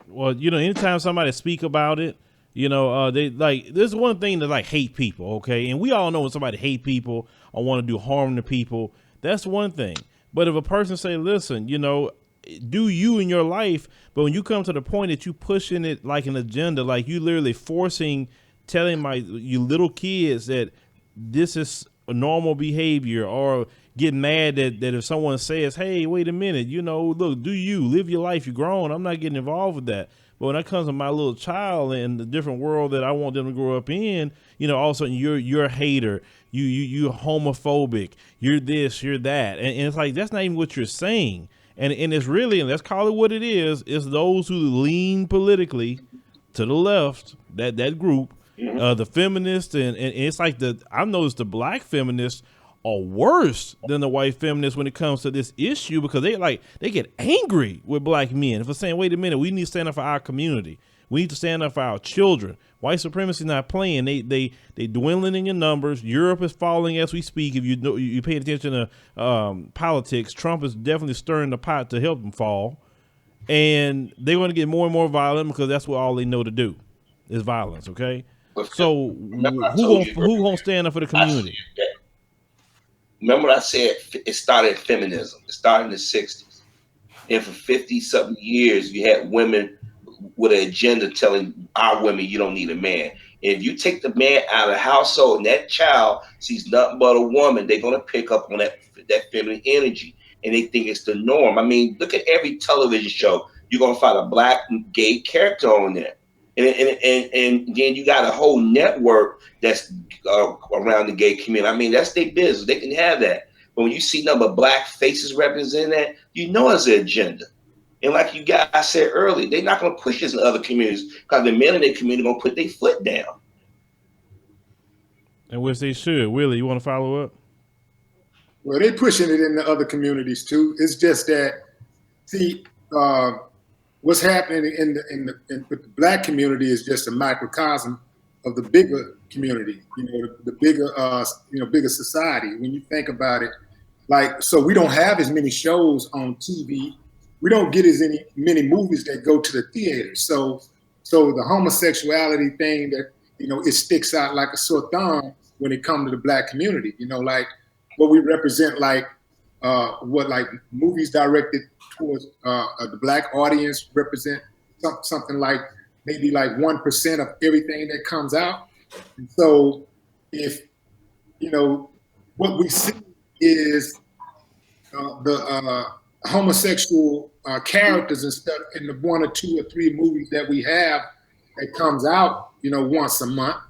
Well, anytime somebody speak about it, they like, there's one thing that like hate people, okay? And we all know when somebody hate people or want to do harm to people, that's one thing. But if a person say, listen, do you in your life, but when you come to the point that you pushing it like an agenda, like you literally telling you little kids that this is a normal behavior, or get mad that if someone says, hey, wait a minute, look, do you live your life? You're grown. I'm not getting involved with that. But when it comes to my little child and the different world that I want them to grow up in, all of a sudden you're a hater, you're homophobic, you're this, you're that. And it's like, that's not even what you're saying. And it's really, and let's call it what it is those who lean politically to the left, that group, the feminists, and it's like I've noticed the black feminists are worse than the white feminists when it comes to this issue, because they get angry with black men for saying, wait a minute, we need to stand up for our community. We need to stand up for our children. White supremacy is not playing. They dwindling in your numbers. Europe is falling as we speak. If you pay attention to politics, Trump is definitely stirring the pot to help them fall. And they're going to get more and more violent because that's what all they know to do is violence. Okay, so who gonna stand up for the community? Remember what I said? It started in feminism. It started in the 60s, and for 50-something years, you had women with an agenda telling our women you don't need a man. If you take the man out of the household and that child sees nothing but a woman, they're going to pick up on that feminine energy, and they think it's the norm. I mean, look at every television show. You're going to find a black gay character on there. And then you got a whole network that's around the gay community. I mean, that's their business. They can have that. But when you see number of black faces representing that, you know it's an agenda. And like you guys said earlier, they're not going to push this in other communities because the men in their community are going to put their foot down. And which they should. Willie, you want to follow up? Well, they're pushing it in the other communities too. It's just that, see, what's happening with the black community is just a microcosm of the bigger community. You know, the bigger, bigger society. When you think about it, like, so we don't have as many shows on TV. We don't get as many movies that go to the theaters. So the homosexuality thing that, you know, it sticks out like a sore thumb when it comes to the black community. You know, like what we represent, like like movies directed towards the black audience represent something like maybe like 1% of everything that comes out. And so if, you know, what we see is the homosexual characters and stuff in the 1 or 2 or 3 movies that we have that comes out, you know, once a month,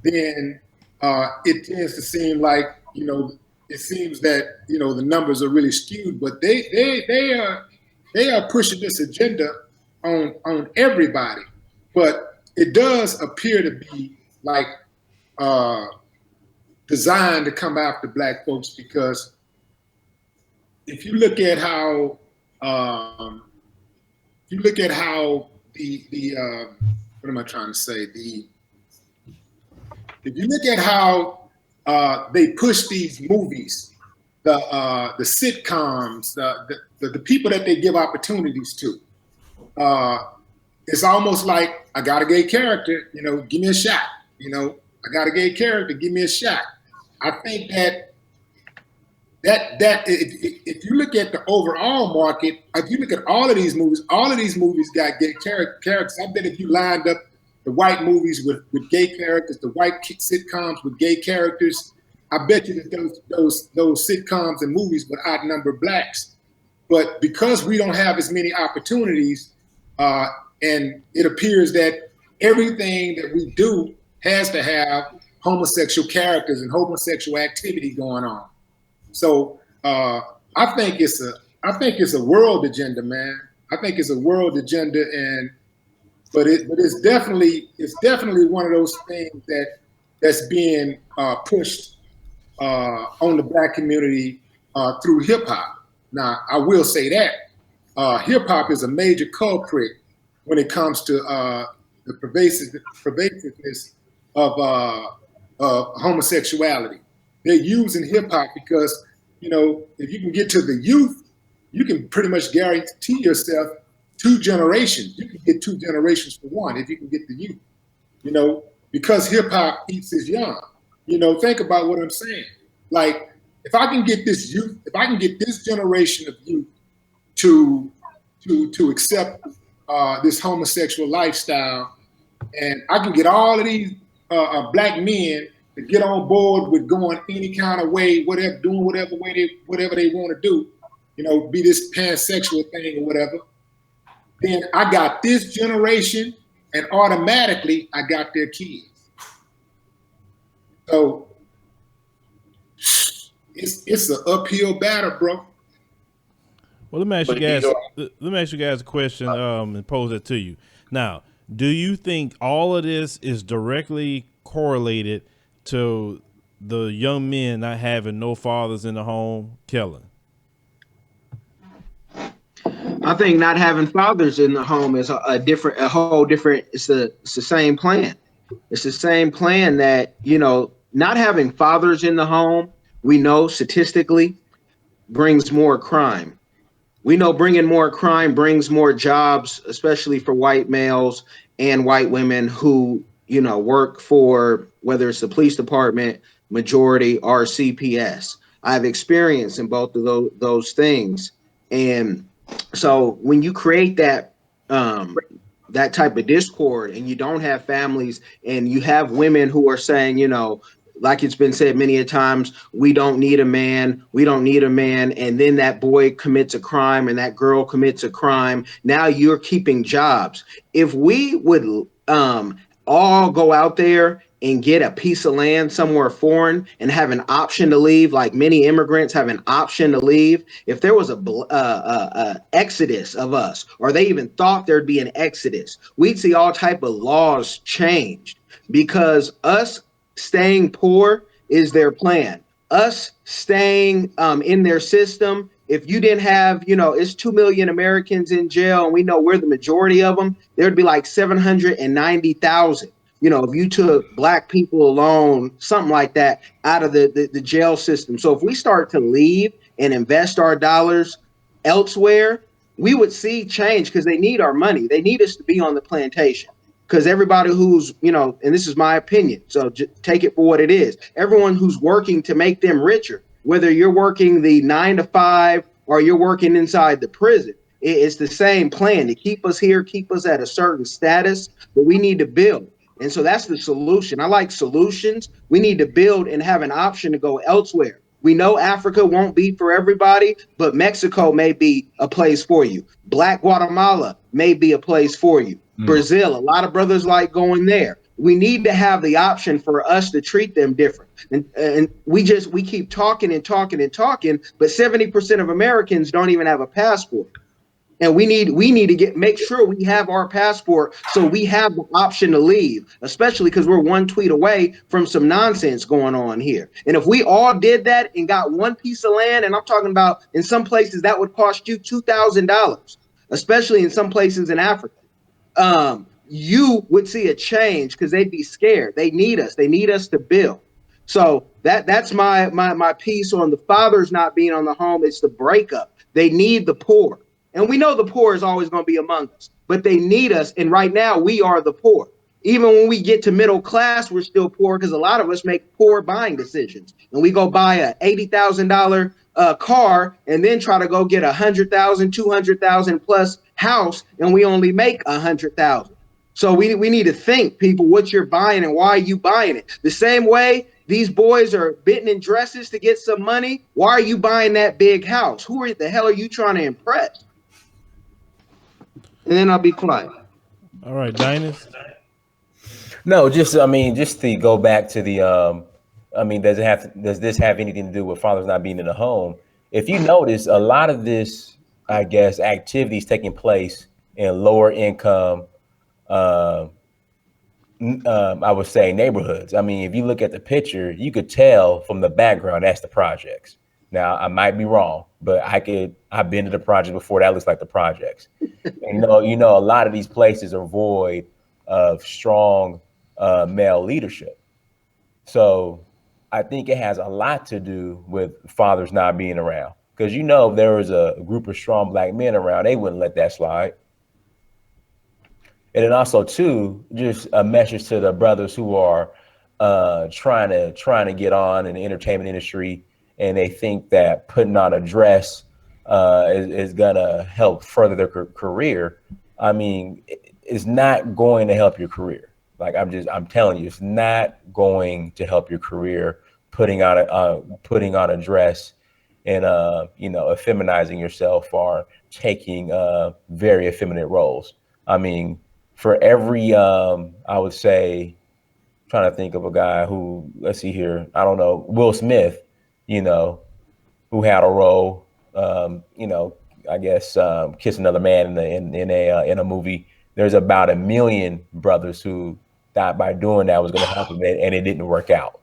then it tends to seem like, you know, it seems that, you know, the numbers are really skewed, but they are pushing this agenda on everybody. But it does appear to be like designed to come after black folks, because if you look at how the what am I trying to say? If you look at how they push these movies, the sitcoms, the people that they give opportunities to, it's almost like, I got a gay character, you know, give me a shot. You know, I got a gay character, give me a shot. I think that if you look at the overall market, if you look at all of these movies got gay characters. I bet if you lined up the white movies with gay characters, the white sitcoms with gay characters, I bet you that those sitcoms and movies would outnumber blacks. But because we don't have as many opportunities, and it appears that everything that we do has to have homosexual characters and homosexual activity going on. So I think it's a world agenda, man. I think it's a world agenda, but it's definitely one of those things that's being pushed on the black community through hip hop. Now, I will say that hip hop is a major culprit when it comes to the pervasiveness of homosexuality. They're using hip hop because, you know, if you can get to the youth, you can pretty much guarantee yourself 2 generations. You can get 2 generations for one if you can get the youth, you know, because hip hop eats its young. You know, think about what I'm saying. Like, if I can get this youth, if I can get this generation of youth to accept this homosexual lifestyle, and I can get all of these black men to get on board with going any kind of way, whatever, doing whatever they want to do, you know, be this pansexual thing or whatever, then I got this generation, and automatically I got their kids. So it's an uphill battle, bro. Well, let me ask you guys a question and pose it to you. Now, do you think all of this is directly correlated to the young men not having no fathers in the home, Kellen? I think not having fathers in the home is a whole different. It's the same plan. It's the same plan that, you know, not having fathers in the home, we know statistically brings more crime. We know bringing more crime brings more jobs, especially for white males and white women who, you know, work for, whether it's the police department, majority, or CPS. I have experience in both of those things. And so when you create that that type of discord, and you don't have families, and you have women who are saying, you know, like it's been said many a times, we don't need a man, and then that boy commits a crime and that girl commits a crime. Now you're keeping jobs. If we would all go out there and get a piece of land somewhere foreign and have an option to leave, like many immigrants have an option to leave, if there was a exodus of us, or they even thought there'd be an exodus, we'd see all type of laws changed, because us staying poor is their plan. Us staying in their system, if you didn't have, it's 2 million Americans in jail, and we know we're the majority of them, there'd be like 790,000. If you took black people alone, something like that, out of the jail system. So if we start to leave and invest our dollars elsewhere, we would see change, because they need our money. They need us to be on the plantation. Because everybody who's, and this is my opinion, so take it for what it is. Everyone who's working to make them richer, whether you're working the 9 to 5 or you're working inside the prison, it's the same plan to keep us here, keep us at a certain status, but we need to build. And so that's the solution. I like solutions. We need to build and have an option to go elsewhere. We know Africa won't be for everybody, but Mexico may be a place for you. Black Guatemala may be a place for you. Brazil, a lot of brothers like going there. We need to have the option for us to treat them different. And we keep talking and talking and talking, but 70% of Americans don't even have a passport. And we need to make sure we have our passport, so we have the option to leave, especially because we're one tweet away from some nonsense going on here. And if we all did that and got one piece of land, and I'm talking about in some places that would cost you $2,000, especially in some places in Africa, you would see a change, because they'd be scared. They need us. They need us to build. So that's my piece on the fathers not being on the home. It's the breakup. They need the poor. And we know the poor is always going to be among us, but they need us. And right now we are the poor. Even when we get to middle class, we're still poor, because a lot of us make poor buying decisions. And we go buy a $80,000 car and then try to go get $100,000, $200,000 plus house, and we only make $100,000. So we need to think, people, what you're buying and why are you buying it? The same way these boys are bidding in dresses to get some money. Why are you buying that big house? Who the hell are you trying to impress? And then I'll be quiet. All right, Dynas. No, just to go back to the does this have anything to do with fathers not being in the home? If you notice, a lot of this, I guess, activities taking place in lower income, I would say, neighborhoods. I mean, if you look at the picture, you could tell from the background that's the projects. Now, I might be wrong, but I've been to the project before. That looks like the projects. And, a lot of these places are void of strong male leadership. So I think it has a lot to do with fathers not being around. Because, if there was a group of strong black men around, they wouldn't let that slide. And then also, too, just a message to the brothers who are trying to get on in the entertainment industry, and they think that putting on a dress is gonna help further their career. I mean, it's not going to help your career. Like, I'm telling you, it's not going to help your career putting on a dress and effeminizing yourself or taking very effeminate roles. I mean, for every I would say, trying to think of a guy who, let's see here, I don't know, Will Smith, who had a role, I guess, kiss another man in a movie. There's about 1 million brothers who thought by doing that was going to help them, and it didn't work out.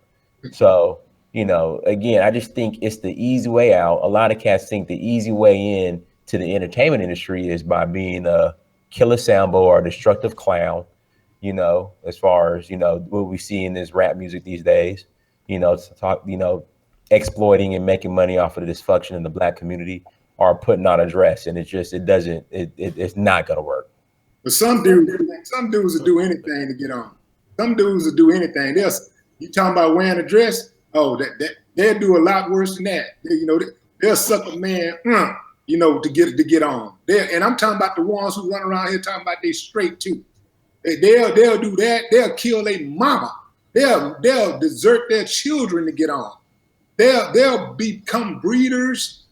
So, again, I just think it's the easy way out. A lot of cats think the easy way in to the entertainment industry is by being a killer Sambo or a destructive clown, as far as, what we see in this rap music these days, exploiting and making money off of the dysfunction in the black community, or putting on a dress. And it's not going to work. But some dudes will do anything to get on. Some dudes will do anything. You talking about wearing a dress? Oh, they'll do a lot worse than that. They'll suck a man, to get on. And I'm talking about the ones who run around here talking about they straight too. They'll do that. They'll kill their mama. They'll desert their children to get on. They'll become breeders.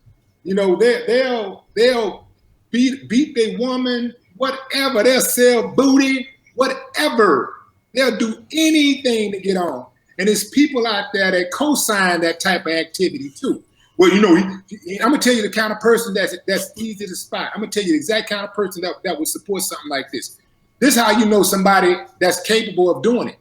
They'll beat their woman, whatever. They'll sell booty. whatever. They'll do anything to get on. And there's people out there that co-sign that type of activity too. Well, you know, I'm gonna tell you the kind of person that's easy to spot. I'm gonna tell you the exact kind of person that would support something like this. This is how you know somebody that's capable of doing it.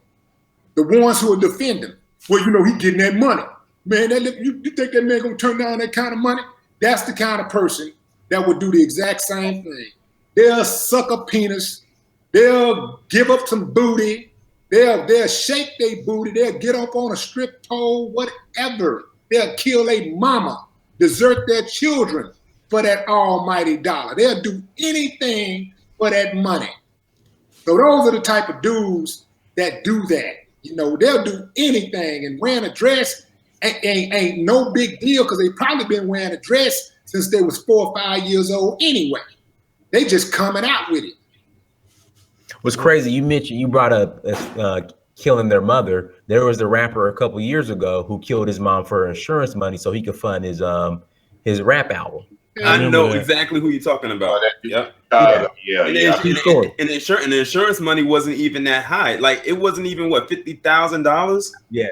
The ones who will defend them. Well, you know, he getting that money. Man, you think that man gonna turn down that kind of money? That's the kind of person that would do the exact same thing. They'll suck a penis. They'll give up some booty. They'll shake their booty. They'll get up on a strip pole, whatever. They'll kill a mama, desert their children for that almighty dollar. They'll do anything for that money. So those are the type of dudes that do that. You know, they'll do anything, and wearing a dress ain't no big deal because they probably been wearing a dress since they was 4 or 5 years old anyway. They just coming out with it. What's crazy, you brought up killing their mother. There was a rapper a couple years ago who killed his mom for insurance money so he could fund his rap album. I know exactly who you're talking about. Yep. Yeah. And the insurance money wasn't even that high. Like it wasn't even what, $50,000. Yeah.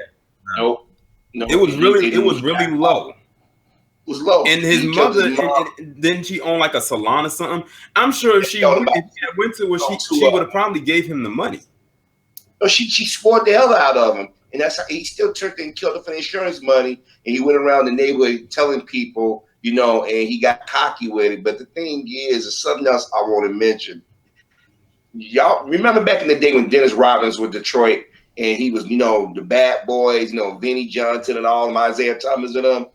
No. It was really low. It was low. And his mother, didn't she own like a salon or something? I'm sure if she went to it, she would have probably gave him the money. No, she swore the hell out of him. And that's how he still turned and killed her for the insurance money. And he went around the neighborhood telling people, you know, and he got cocky with it. But the thing is something else I want to mention. Y'all remember back in the day when Dennis Rodman was with Detroit and he was, you know, the bad boys, you know, Vinnie Johnson and all them, Isaiah Thomas and them.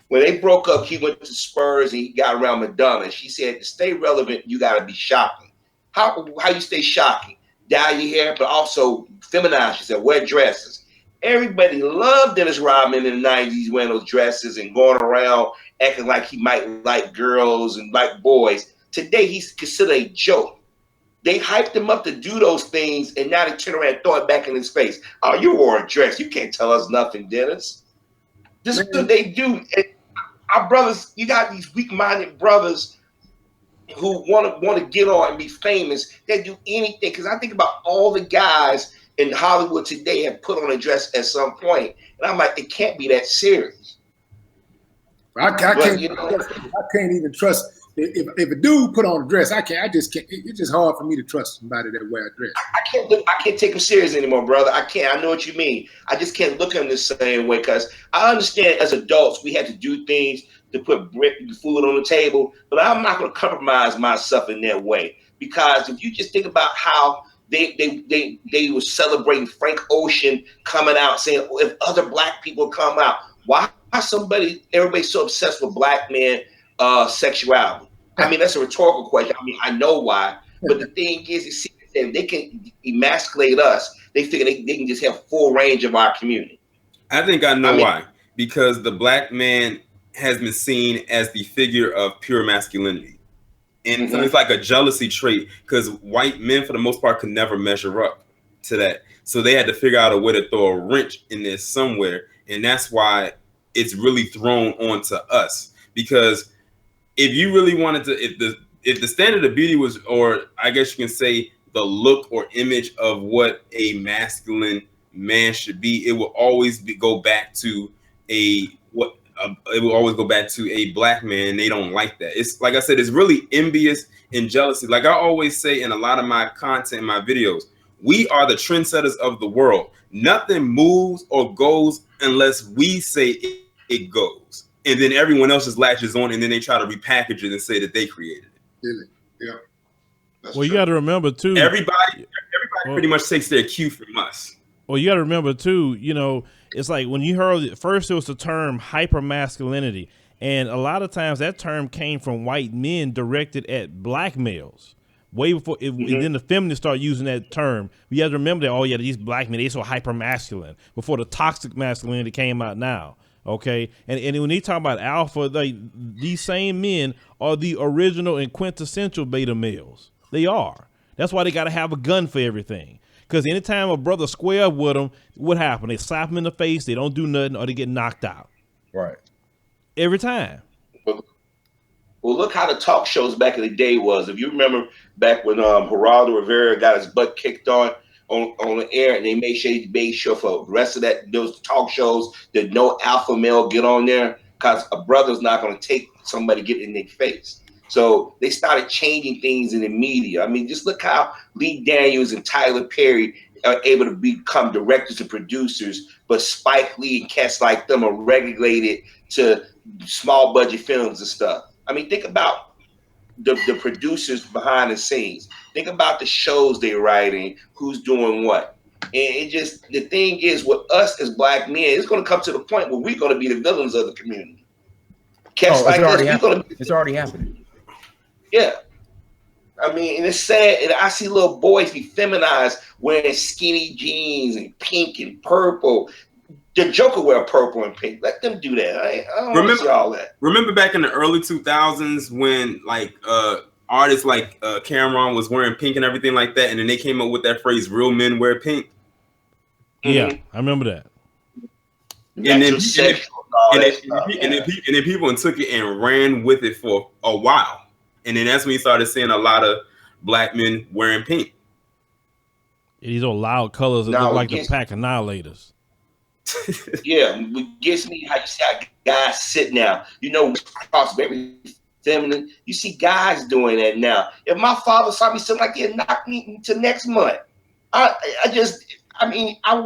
When they broke up, he went to Spurs and he got around Madonna. She said, to stay relevant, you got to be shocking. How you stay shocking? Dye your hair, but also feminize. She said, wear dresses. Everybody loved Dennis Rodman in the 90s wearing those dresses and going around acting like he might like girls and like boys. Today, he's considered a joke. They hyped him up to do those things, and now they turn around and throw it back in his face. Oh, you wore a dress. You can't tell us nothing, Dennis. This is what they do. Our brothers, you got these weak-minded brothers who want to get on and be famous. They do anything. Because I think about all the guys in Hollywood today have put on a dress at some point, and I'm like, it can't be that serious. I can't even trust. If a dude put on a dress, I just can't. It's just hard for me to trust somebody that wear a dress. I can't take him serious anymore, brother. I can't. I know what you mean. I just can't look at him the same way because I understand as adults we had to do things to put food on the table, but I'm not going to compromise myself in that way because if you just think about how they were celebrating Frank Ocean coming out saying, oh, if other black people come out, why everybody's so obsessed with black men sexuality? I mean, that's a rhetorical question. I mean, I know why, but the thing is, if they can emasculate us, they figure they can just have full range of our community. I think I know why. Because the black man has been seen as the figure of pure masculinity. And so it's like a jealousy trait because white men, for the most part, could never measure up to that. So they had to figure out a way to throw a wrench in there somewhere. And that's why it's really thrown onto us. Because if you really wanted to, if the standard of beauty was, or I guess you can say the look or image of what a masculine man should be, it will always go back to a black man. They don't like that. It's like I said, it's really envious and jealousy. Like I always say in a lot of my content, in my videos, we are the trendsetters of the world. Nothing moves or goes unless we say it goes. And then everyone else just latches on, and then they try to repackage it and say that they created it. Really? Yeah. Well, you got to remember too. Everybody pretty much takes their cue from us. Well, you got to remember too. You know, it's like when you heard it first, it was the term hypermasculinity, and a lot of times that term came from white men directed at black males. Way before, and then the feminists start using that term. You have to remember that. Oh yeah, these black men, they so hypermasculine. Before the toxic masculinity came out now. Okay, and when they talk about alpha, like these same men are the original and quintessential beta males. They are. That's why they got to have a gun for everything. Because anytime a brother square up with them, what happens? They slap him in the face, they don't do nothing, or they get knocked out. Right. Every time. Well, Well, look how the talk shows back in the day was. If you remember back when Geraldo Rivera got his butt kicked on the air, and they made sure for the rest of those talk shows that no alpha male get on there, because a brother's not going to take somebody getting in their face. So they started changing things in the media. I mean, just look how Lee Daniels and Tyler Perry are able to become directors and producers, but Spike Lee and cats like them are regulated to small budget films and stuff. I mean, think about the producers behind the scenes. Think about the shows they're writing, who's doing what. And it just, the thing is, with us as black men, it's going to come to the point where we're going to be the villains of the community. Cats like this, we're going to be. It's already happening. Yeah. I mean, and it's sad. And I see little boys be feminized wearing skinny jeans and pink and purple. The Joker wear purple and pink. Let them do that. I don't want to see all that. Remember back in the early 2000s when like artists like Cameron was wearing pink and everything like that, and then they came up with that phrase "real men wear pink." Yeah, I remember that. And then people took it and ran with it for a while, and then that's when you started seeing a lot of black men wearing pink. These old loud colors that look like the Pack Annihilators. Yeah, it gets me how you see how guys sit now. You know, cross very feminine. You see guys doing that now. If my father saw me sitting like he'd knock me into next month, I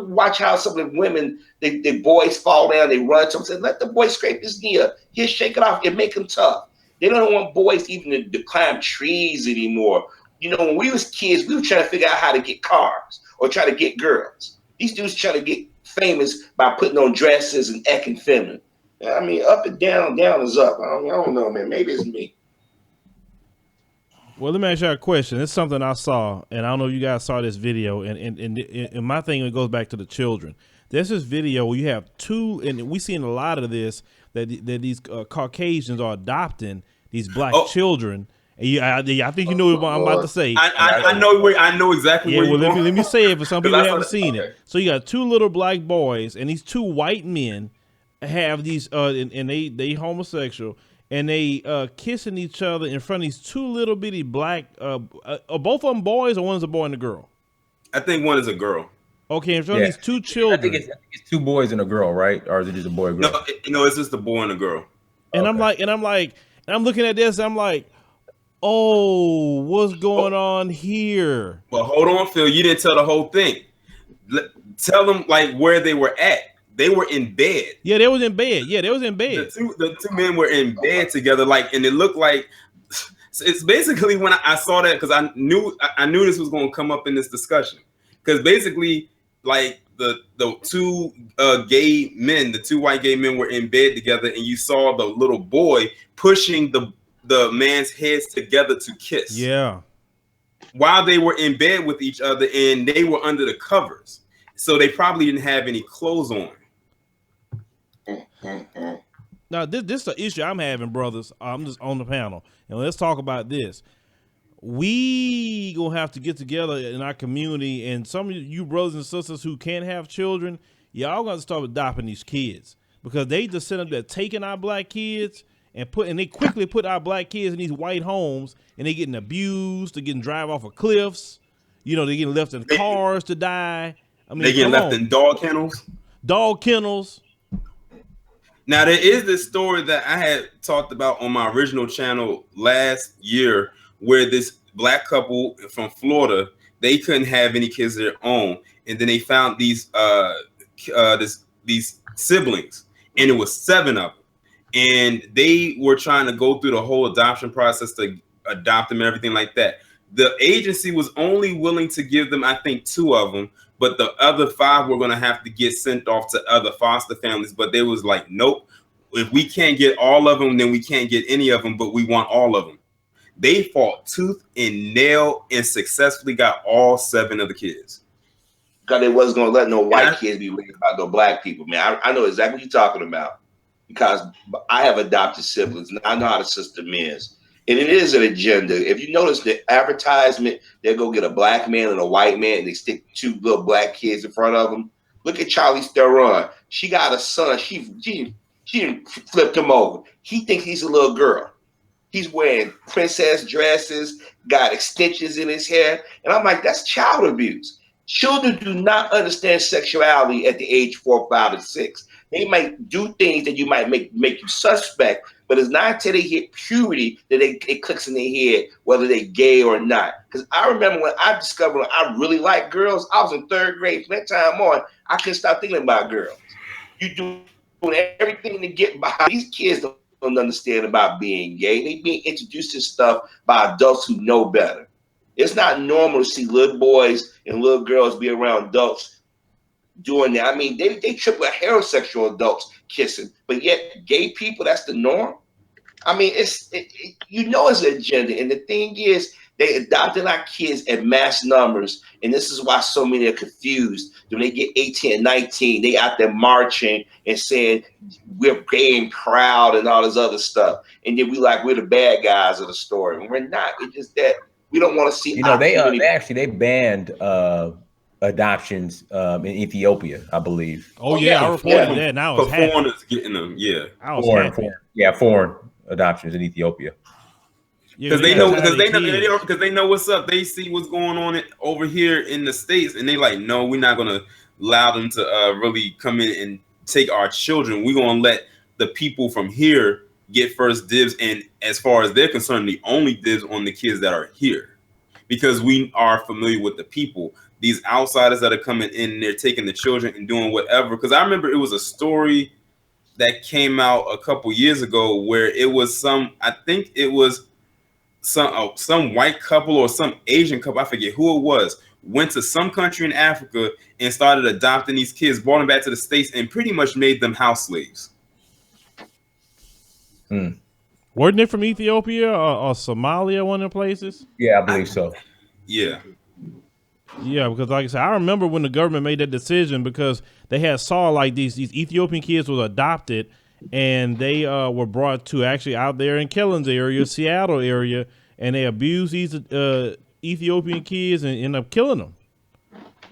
watch how some of the women, the boys fall down, they run. Some say, let the boy scrape his knee up. He'll shake it off and make him tough. They don't want boys even to climb trees anymore. You know, when we was kids, we were trying to figure out how to get cars or try to get girls. These dudes trying to get famous by putting on dresses and acting feminine. I mean, up and down, down is up. I don't know, man. Maybe it's me. Well, let me ask you a question. It's something I saw, and I don't know if you guys saw this video. And my thing, it goes back to the children. There's this video where you have two, and we've seen a lot of this, that these Caucasians are adopting these black children. And I think you know what I'm about to say. I know exactly. Yeah, well, let me say it for some people who haven't seen it. So you got two little black boys, and these two white men have these, and they homosexual, and they kissing each other in front of these two little bitty black. Are both of them boys, or one's a boy and a girl? I think one is a girl. Okay, in front of these two children. I think it's two boys and a girl, right? Or is it just a boy and girl? No, it's just a boy and a girl. And okay. I'm looking at this, and I'm like, oh, what's going on here? Well, hold on, Phil. You didn't tell the whole thing. Tell them like where they were at. They were in bed. Yeah, they was in bed. The two men were in bed together, like, and it looked like it's basically when I saw that, because I knew this was going to come up in this discussion, because basically, like the two gay men, the two white gay men were in bed together, and you saw the little boy pushing the man's heads together to kiss. Yeah. While they were in bed with each other, and they were under the covers, so they probably didn't have any clothes on. Now, this is the issue I'm having, brothers. I'm just on the panel, and let's talk about this. We gonna have to get together in our community, and some of you brothers and sisters who can't have children, y'all gonna start adopting these kids, because they just sit up there taking our black kids and they quickly put our black kids in these white homes, and they getting abused, they're getting driven off of cliffs, you know, they're getting left in cars to die. I mean, they getting left in dog kennels. Now, there is this story that I had talked about on my original channel last year, where this black couple from Florida, they couldn't have any kids of their own, and then they found these siblings, and it was 7 of them. And they were trying to go through the whole adoption process to adopt them and everything like that. The agency was only willing to give them, I think, 2 of them, but the other 5 were going to have to get sent off to other foster families. But they was like, nope, if we can't get all of them, then we can't get any of them, but we want all of them. They fought tooth and nail and successfully got all 7 of the kids. Because they wasn't going to let no white kids be worried about no black people, man. I know exactly what you're talking about, because I have adopted siblings, and I know how the system is. And it is an agenda. If you notice the advertisement, they'll go get a black man and a white man, and they stick 2 little black kids in front of them. Look at Charlize Theron. She got a son. She flipped him over. He thinks he's a little girl. He's wearing princess dresses, got extensions in his hair. And I'm like, that's child abuse. Children do not understand sexuality at the age 4, 5, and 6. They might do things that you might make you suspect, but it's not until they hit puberty that it clicks in their head whether they're gay or not. Because I remember when I discovered I really like girls, I was in 3rd grade. From that time on, I couldn't stop thinking about girls. You doing everything to get by. These kids don't understand about being gay. They being introduced to stuff by adults who know better. It's not normal to see little boys and little girls be around adults doing that. I mean, they trip with heterosexual adults kissing, but yet gay people, that's the norm. I mean, it's an agenda. And the thing is, they adopted our kids at mass numbers, and this is why so many are confused. When they get 18 and 19, they out there marching and saying we're gay and proud and all this other stuff. And then we're the bad guys of the story. And we're not. It's just that we don't want to see. They banned adoptions in Ethiopia, I believe. Oh yeah, I reported that. Now it's foreigners getting them. Yeah, foreign adoptions in Ethiopia. Because they know what's up. They see what's going on over here in the States, and they like, no, we're not gonna allow them to really come in and take our children. We're gonna let the people from here get first dibs, and as far as they're concerned, the only dibs on the kids that are here, because we are familiar with the people. These outsiders that are coming in, they're taking the children and doing whatever. Because I remember it was a story that came out a couple years ago where it was some white couple or some Asian couple, I forget who it was, went to some country in Africa and started adopting these kids, brought them back to the States, and pretty much made them house slaves. Weren't they from Ethiopia or Somalia, one of the places? Yeah, I believe so. Yeah. Yeah, because like I said, I remember when the government made that decision because they had saw like these Ethiopian kids was adopted, and they were brought to actually out there in Kellen's area, Seattle area, and they abused these Ethiopian kids and end up killing them.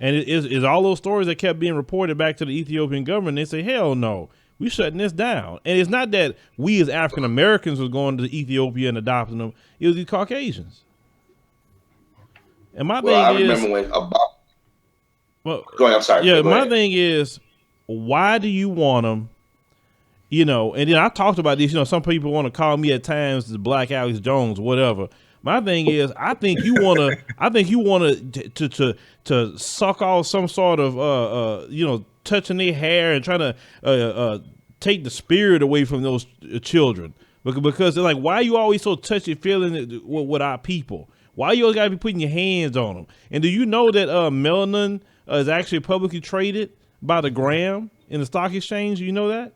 And it is all those stories that kept being reported back to the Ethiopian government. They say, hell no, we shutting this down. And it's not that we as African Americans was going to Ethiopia and adopting them. It was these Caucasians. And my thing is, go ahead, I'm sorry. Yeah, my thing is, why do you want them? You know, and then I talked about this. You know, some people want to call me at times the Black Alex Jones, whatever. My thing is, I think you want to suck off some sort of touching their hair and trying to take the spirit away from those children, because they're like, why are you always so touchy feeling with our people? Why you always gotta be putting your hands on them? And do you know that melanin is actually publicly traded by the gram in the stock exchange? You know that?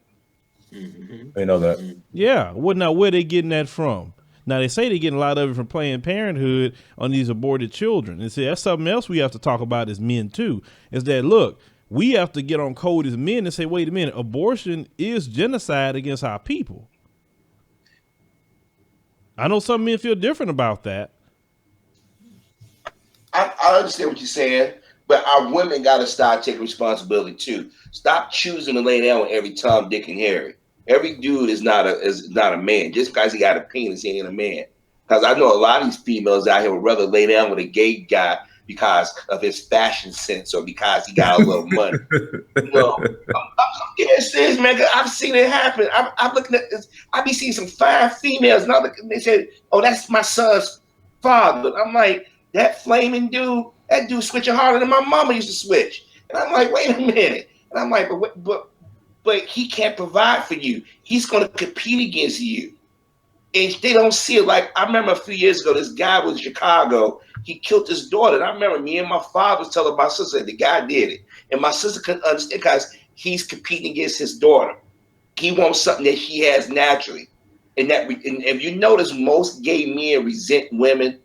Mm-hmm. I know that. Yeah. Now where they getting that from? Now they say they're getting a lot of it from Planned Parenthood on these aborted children. And see, that's something else we have to talk about as men too. Is that look, we have to get on code as men and say, wait a minute, abortion is genocide against our people. I know some men feel different about that. I understand what you're saying, but our women got to start taking responsibility too. Stop choosing to lay down with every Tom, Dick, and Harry. Every dude is not a man. Just because he got a penis, he ain't a man. Because I know a lot of these females out here would rather lay down with a gay guy because of his fashion sense or because he got a little money. I'm getting serious, man. I've seen it happen. I'm looking at this. I be seeing some fine females, and they say, "Oh, that's my son's father." I'm like, that flaming dude, that dude switching harder than my mama used to switch. And I'm like, wait a minute. And I'm like, but he can't provide for you. He's going to compete against you. And they don't see it. Like, I remember a few years ago, this guy was in Chicago. He killed his daughter. And I remember me and my father was telling my sister that the guy did it. And my sister couldn't understand because he's competing against his daughter. He wants something that she has naturally. And if you notice, most gay men resent women.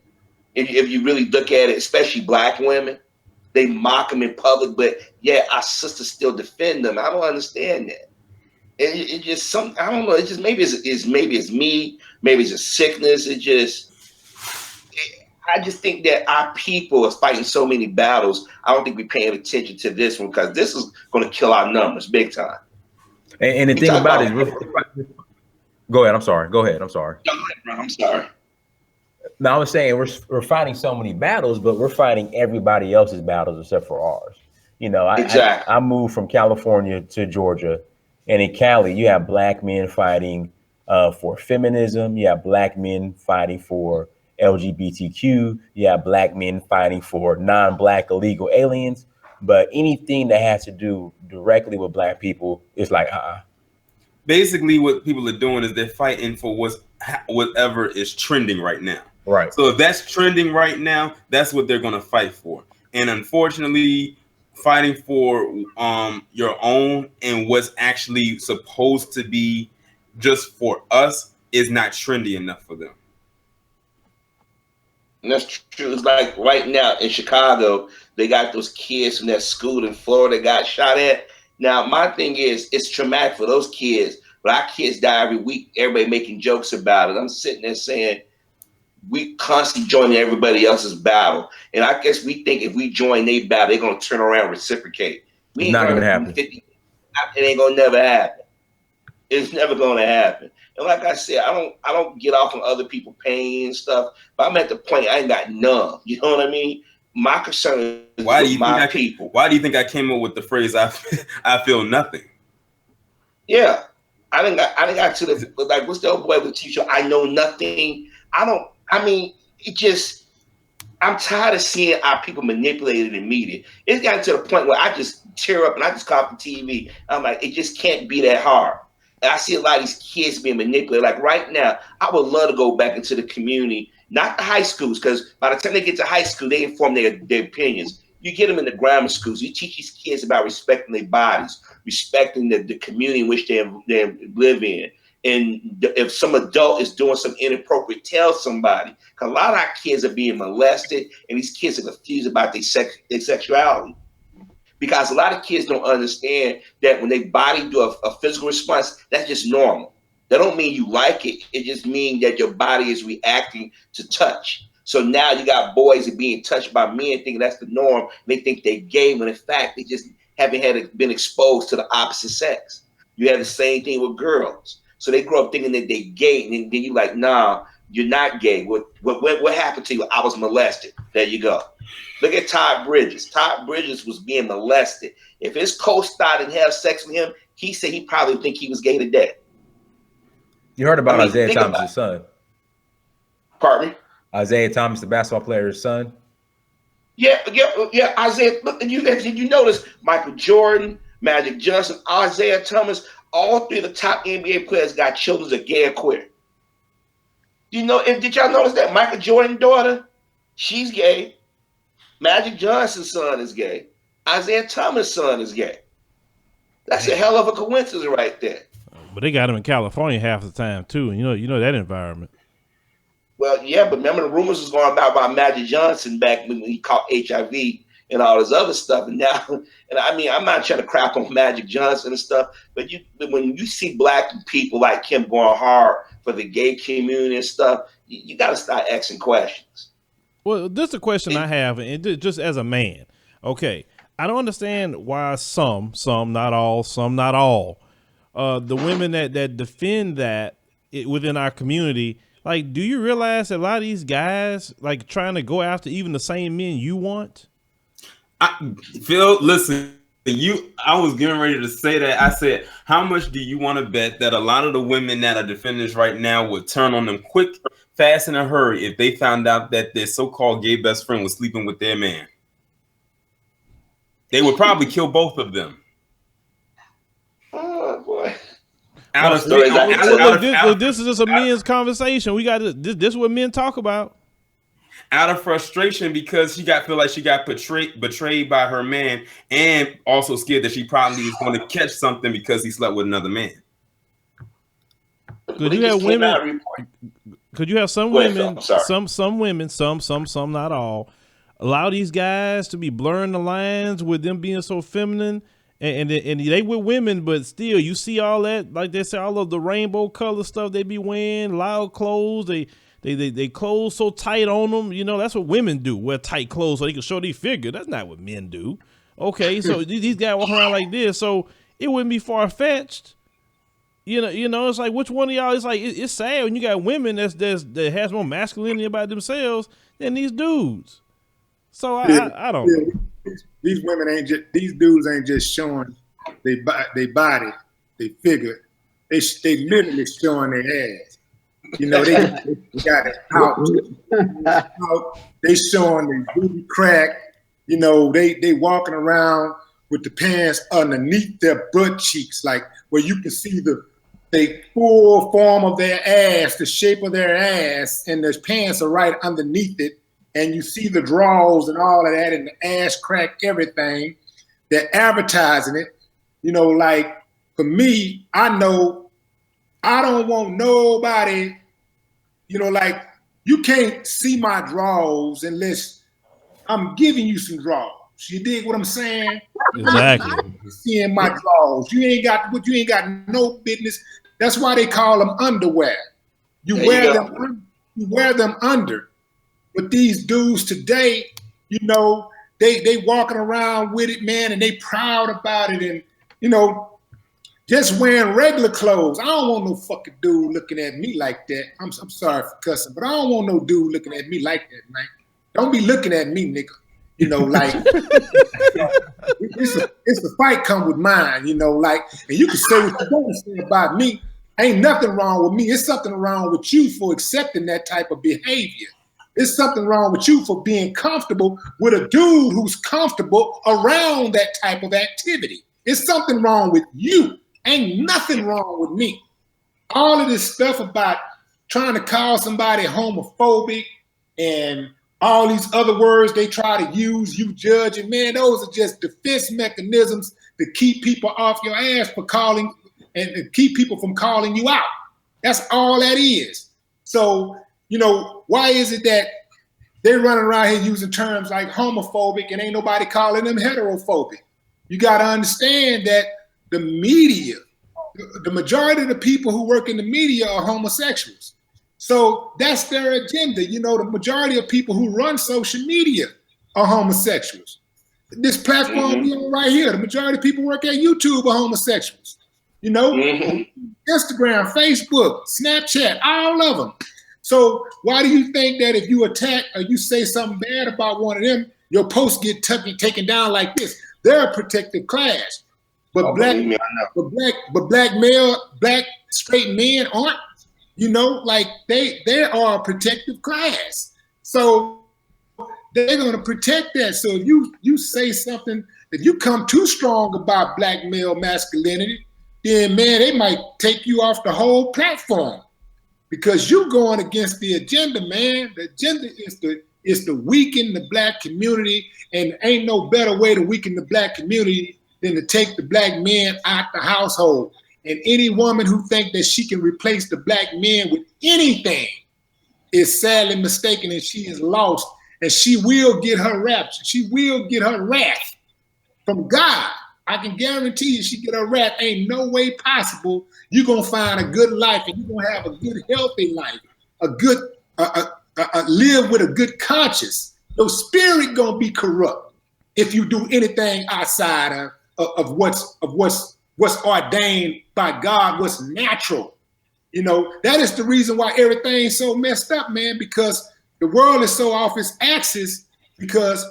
If you really look at it, especially black women, they mock them in public, but yeah, our sisters still defend them. I don't understand that. It just I don't know. It just maybe it's me, maybe it's a sickness. I just think that our people are fighting so many battles. I don't think we're paying attention to this one because this is going to kill our numbers big time. And the thing about it is, Go ahead. I'm sorry. Go ahead. I'm sorry. Go ahead, bro. I'm sorry. No, I was saying we're fighting so many battles, but we're fighting everybody else's battles except for ours. You know, Exactly. I moved from California to Georgia, and in Cali, you have black men fighting for feminism. You have black men fighting for LGBTQ. You have black men fighting for non-black illegal aliens. But anything that has to do directly with black people is like, Basically, what people are doing is they're fighting for whatever is trending right now. Right. So if that's trending right now, that's what they're going to fight for. And unfortunately, fighting for your own and what's actually supposed to be just for us is not trendy enough for them. And that's true. It's like right now in Chicago, they got those kids from that school in Florida got shot at. Now, my thing is, it's traumatic for those kids, but our kids die every week. Everybody making jokes about it. I'm sitting there saying, we constantly joining everybody else's battle. And I guess we think if we join their battle, they're going to turn around and reciprocate. We It's not going to happen. 50, it ain't going to never happen. It's never going to happen. And like I said, I don't get off on other people's pain and stuff, but I'm at the point I ain't got none. You know what I mean? My concern is my people. Why do you think I came up with the phrase I feel nothing? Yeah. I didn't got to the, like, what's the old boy with the teacher? I know nothing. I'm tired of seeing our people manipulated in media. It's gotten to the point where I just tear up and I just call up the TV. I'm like, it just can't be that hard. And I see a lot of these kids being manipulated. Like right now, I would love to go back into the community, not the high schools, because by the time they get to high school, they inform their opinions. You get them in the grammar schools. You teach these kids about respecting their bodies, respecting the community in which they live in. And if some adult is doing some inappropriate, tell somebody. Because a lot of our kids are being molested, and these kids are confused about their sexuality. Because a lot of kids don't understand that when their body do a physical response, that's just normal. That don't mean you like it. It just means that your body is reacting to touch. So now you got boys that being touched by men thinking that's the norm. They think they're gay when in fact they just haven't been exposed to the opposite sex. You have the same thing with girls. So they grow up thinking that they're gay, and then you're like, nah, you're not gay. What happened to you? I was molested. There you go. Look at Todd Bridges. Todd Bridges was being molested. If his co-star didn't have sex with him, he said he probably think he was gay today. You heard about Isaiah Thomas's son? Pardon me? Isaiah Thomas, the basketball player's son? Yeah. Isaiah, look, did you notice Michael Jordan, Magic Johnson, Isaiah Thomas, all three of the top NBA players got children that are gay or queer. You know, and did y'all notice that Michael Jordan's daughter, she's gay. Magic Johnson's son is gay. Isaiah Thomas' son is gay. That's a hell of a coincidence right there. But they got him in California half the time too, and you know that environment. Well, yeah, but remember the rumors was going about Magic Johnson back when he caught HIV and all this other stuff, and now, and I mean, I'm not trying to crap on Magic Johnson and stuff, but when you see black people like him going hard for the gay community and stuff, you got to start asking questions. Well, this is a question I have, and just as a man. Okay, I don't understand why some, not all, the women that defend that within our community, like, do you realize that a lot of these guys like trying to go after even the same men you want? Phil, listen, I was getting ready to say that. I said, how much do you want to bet that a lot of the women that are defenders right now would turn on them quick, fast, in a hurry if they found out that their so-called gay best friend was sleeping with their man? They would probably kill both of them. Oh boy! This is just a men's conversation. We got this is what men talk about. Out of frustration because she feel like she got betrayed by her man, and also scared that she probably is going to catch something because he slept with another man. Could you have women? Could you have some women? Some women, some not all. Allow these guys to be blurring the lines with them being so feminine, and they with women, but still you see all that, like they say, all of the rainbow color stuff they be wearing, loud clothes, they clothes so tight on them. You know, that's what women do, wear tight clothes so they can show their figure. That's not what men do. Okay, so these guys walk around like this, so it wouldn't be far-fetched You know, it's like which one of y'all? It's like it's sad when you got women that has more masculinity about themselves than these dudes. So I don't know. These women ain't just, these dudes ain't just showing they body, they figure. They literally showing their ass. You know, they got it out. They showing their booty crack. You know, they walking around with the pants underneath their butt cheeks, like where you can see the full form of their ass, the shape of their ass, and their pants are right underneath it. And you see the draws and all of that, and the ass crack, everything. They're advertising it. You know, like for me, I know I don't want nobody, you know, like you can't see my draws unless I'm giving you some draws. You dig what I'm saying? Exactly. Seeing my draws. You ain't got no business. That's why they call them underwear. You wear them under. But these dudes today, you know, they walking around with it, man, and they proud about it. And, you know, just wearing regular clothes. I don't want no fucking dude looking at me like that. I'm sorry for cussing, but I don't want no dude looking at me like that, man. Don't be looking at me, nigga. You know, like it's the fight come with mine, you know, like, and you can say what you want to say about me. Ain't nothing wrong with me. It's something wrong with you for accepting that type of behavior. It's something wrong with you for being comfortable with a dude who's comfortable around that type of activity. It's something wrong with you. Ain't nothing wrong with me. All of this stuff about trying to call somebody homophobic and all these other words they try to use, you judging, man, those are just defense mechanisms to keep people off your ass for calling and to keep people from calling you out. That's all that is. So, you know, why is it that they're running around here using terms like homophobic and ain't nobody calling them heterophobic? You got to understand that the media, the majority of the people who work in the media are homosexuals. So that's their agenda. You know, the majority of people who run social media are homosexuals. This platform we on right here, the majority of people who work at YouTube are homosexuals. You know, Instagram, Facebook, Snapchat, all of them. So why do you think that if you attack or you say something bad about one of them, your posts get taken down like this? They're a protected class. But black straight men aren't. You know, like they are a protective class. So they're gonna protect that. So if you say something, if you come too strong about black male masculinity, then man, they might take you off the whole platform because you're going against the agenda, man. The agenda is to weaken the black community, and ain't no better way to weaken the black community than to take the black men out the household. And any woman who thinks that she can replace the black men with anything is sadly mistaken, and she is lost. And she will get her rapture. She will get her wrath from God. I can guarantee you she get her wrath. Ain't no way possible you're going to find a good life and you're going to have a good, healthy life, a good, live with a good conscience. Your spirit going to be corrupt if you do anything outside of what's ordained by God, what's natural. You know, that is the reason why everything's so messed up, man, because the world is so off its axis because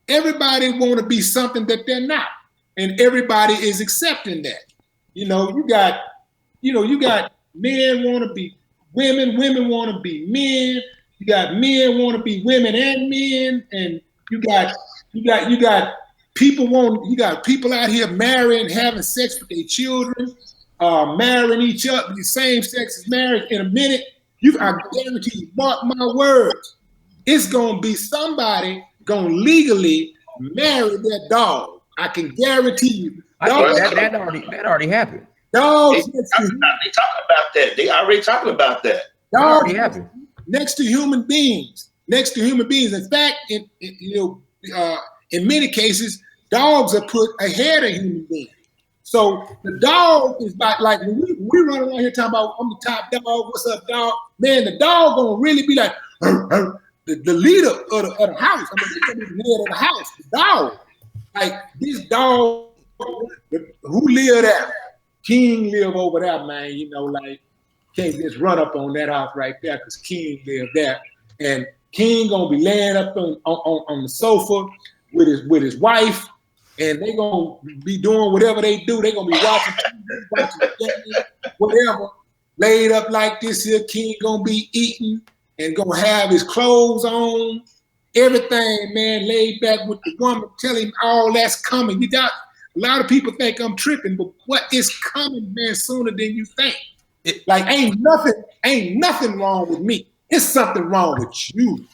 everybody want to be something that they're not. And everybody is accepting that. You know, you got men want to be women, women want to be men, you got men want to be women and men, and you got people out here marrying, having sex with their children, marrying each other, the same sex as marriage. In a minute, I guarantee you, mark my words, it's gonna be somebody gonna legally marry their dog. I can guarantee you. That already happened. Dogs. They talking about that. They already talking about that. Dogs already happened. Next to human beings. In fact, in many cases, dogs are put ahead of human beings. So the dog is like when we run around here talking about I'm the top dog, what's up, dog? Man, the dog gonna really be like the leader of the house. I mean, he's gonna be the leader of the house, the dog. Like this dog who live there King live over there, man. You know, like can't just run up on that house right there because King live there, and King gonna be laying up on the sofa with his wife, and they gonna be doing whatever they do. They gonna be watching whatever, laid up like this here. King gonna be eating and gonna have his clothes on, everything, man, laid back with the woman. Tell him all that's coming. You got a lot of people think I'm tripping, but what is coming, man, sooner than you think. Like ain't nothing wrong with me. It's something wrong with you.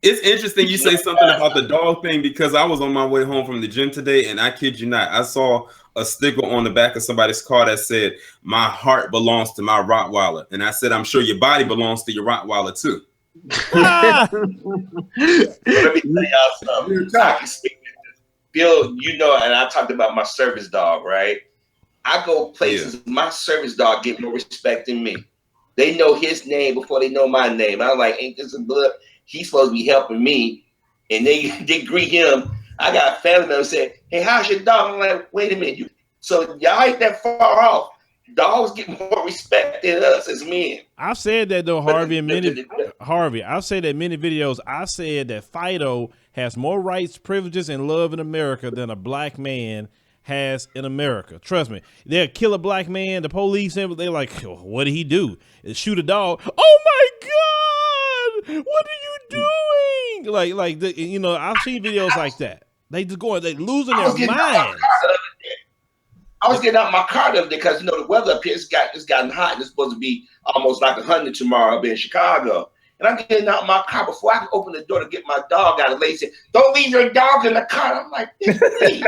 It's interesting you say something about the dog thing because I was on my way home from the gym today, and I kid you not, I saw a sticker on the back of somebody's car that said, "My heart belongs to my Rottweiler," and I said, "I'm sure your body belongs to your Rottweiler too." Let me tell y'all something. Bill, you know, and I talked about my service dog, right? I go places, my service dog get more respect than me. They know his name before they know my name. I'm like, ain't this a blood? He's supposed to be helping me. And they greet him. I got a family member say, "Hey, how's your dog?" I'm like, wait a minute. So y'all ain't that far off. Dogs get more respect than us as men. I've said that though, Harvey, I've said that many videos. I said that Fido has more rights, privileges, and love in America than a black man has in America. Trust me. They'll kill a black man. The police, they're like, what did he do? Shoot a dog. Oh my God! What are you doing? You know, I've seen videos like that. They just going, they losing their minds. I was getting out my car the other day because, you know, the weather up here, it's gotten hot and it's supposed to be almost like 100 tomorrow up in Chicago. And I'm getting out my car before I can open the door to get my dog out. The lady said, "Don't leave your dog in the car." I'm like, please.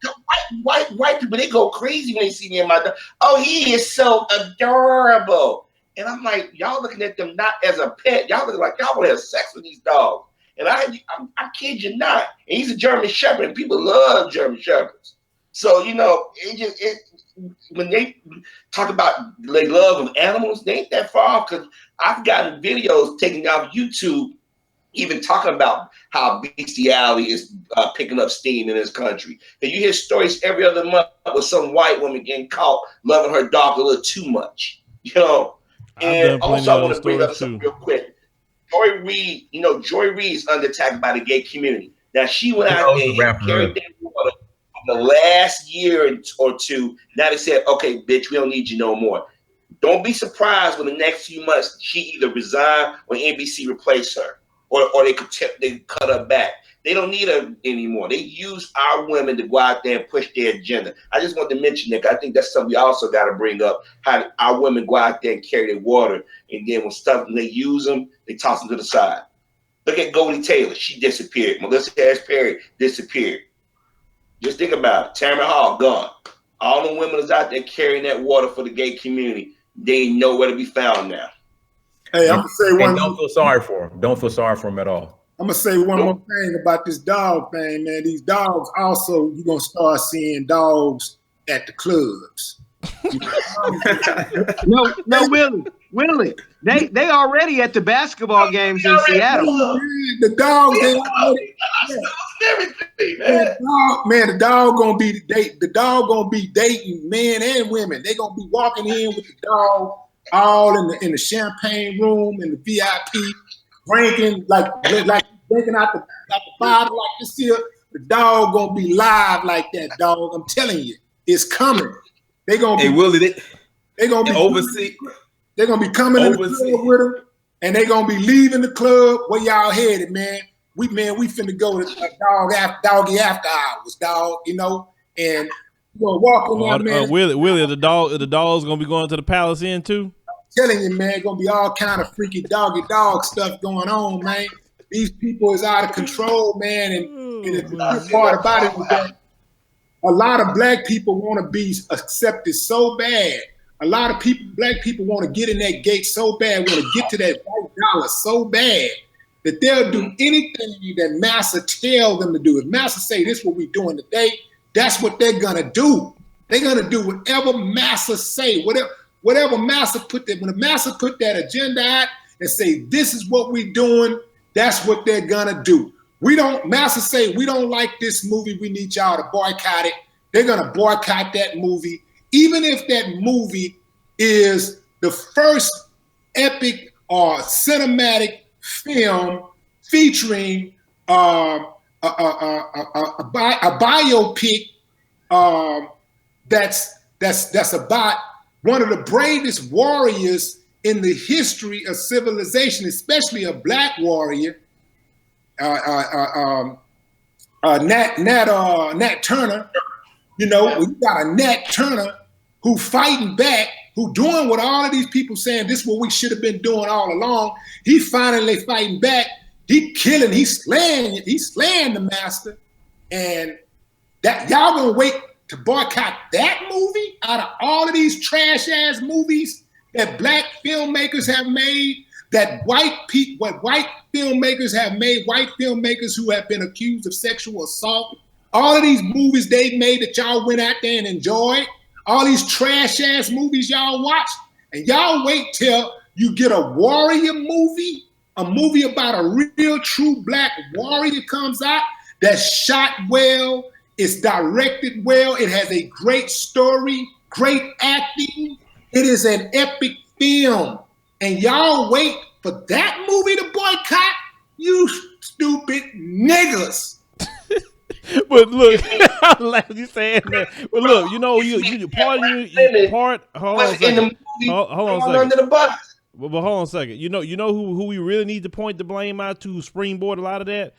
I'm like, white people, they go crazy when they see me and my dog. "Oh, he is so adorable." And I'm like, y'all looking at them not as a pet. Y'all look like y'all want to have sex with these dogs. And I kid you not. And he's a German Shepherd, and people love German Shepherds. So, you know, when they talk about the love of animals, they ain't that far off, because I've gotten videos taken off YouTube even talking about how bestiality is picking up steam in this country. And you hear stories every other month with some white woman getting caught loving her dog a little too much, you know. And also, I want to bring up something real quick. Joy Reid, you know, Joy Reid is under attack by the gay community. Now, she went out and carried that water for the last year or two. Now they said, "Okay, bitch, we don't need you no more." Don't be surprised when the next few months she either resign or NBC replace her, or they cut her back. They don't need her anymore. They use our women to go out there and push their agenda. I just want to mention that. I think that's something we also got to bring up, how our women go out there and carry their water, and then when they use them, they toss them to the side. Look at Goldie Taylor. She disappeared. Melissa Harris Perry disappeared. Just think about it. Tamara Hall, gone. All the women is out there carrying that water for the gay community. They ain't nowhere to be found now. Hey, I'm going to say one. Don't feel sorry for them. Don't feel sorry for them at all. I'm going to say one more thing about this dog thing, man. These dogs also, you're going to start seeing dogs at the clubs. No, Willie. They already at the basketball games in Seattle. The dogs, everything, man. The dog gonna be dating men and women. They gonna be walking in with the dog all in the champagne room in the VIP, drinking like drinking out the bottle like this here. The dog gonna be live like that, dog. I'm telling you, it's coming. They gonna be. Hey, Willie, they gonna be overseas. They're gonna be coming in the club with them, and they're gonna be leaving the club. Where y'all headed, man? We finna go to doggy after hours, dog. You know, and we're gonna walk in there, man. Willie, the dog's gonna be going to the Palace Inn too. I'm telling you, man, gonna be all kind of freaky dog stuff going on, man. These people is out of control, man, and the part about it is that a lot of black people want to be accepted so bad. A lot of black people want to get in that gate so bad, want to get to that white dollar so bad that they'll do anything that Massa tell them to do. If Massa say this is what we're doing today, that's what they're gonna do. They're gonna do whatever Massa say, whatever Massa put that. When Massa put that agenda out and say this is what we're doing, that's what they're gonna do. Massa say we don't like this movie. We need y'all to boycott it. they're going to boycott that movie, even if that movie is the first epic or cinematic film featuring a biopic that's about one of the bravest warriors in the history of civilization, especially a black warrior, Nat Turner. You know, when you got a Nat Turner who fighting back, who doing what all of these people saying, this is what we should have been doing all along. He finally fighting back. He killing, he's slaying the master. And that y'all gonna wait to boycott that movie out of all of these trash ass movies that black filmmakers have made, that white filmmakers have made, white filmmakers who have been accused of sexual assault. All of these movies they've made that y'all went out there and enjoyed, all these trash ass movies y'all watch, and y'all wait till you get a warrior movie, a movie about a real true black warrior comes out that's shot well, it's directed well, it has a great story, great acting. It is an epic film. And y'all wait for that movie to boycott? You stupid niggas. But look, I'm glad you saying that. But look, you know, hold on a second. Hold on a second. Under the bus. But hold on a second. You know who we really need to point the blame out to, who springboard a lot of that?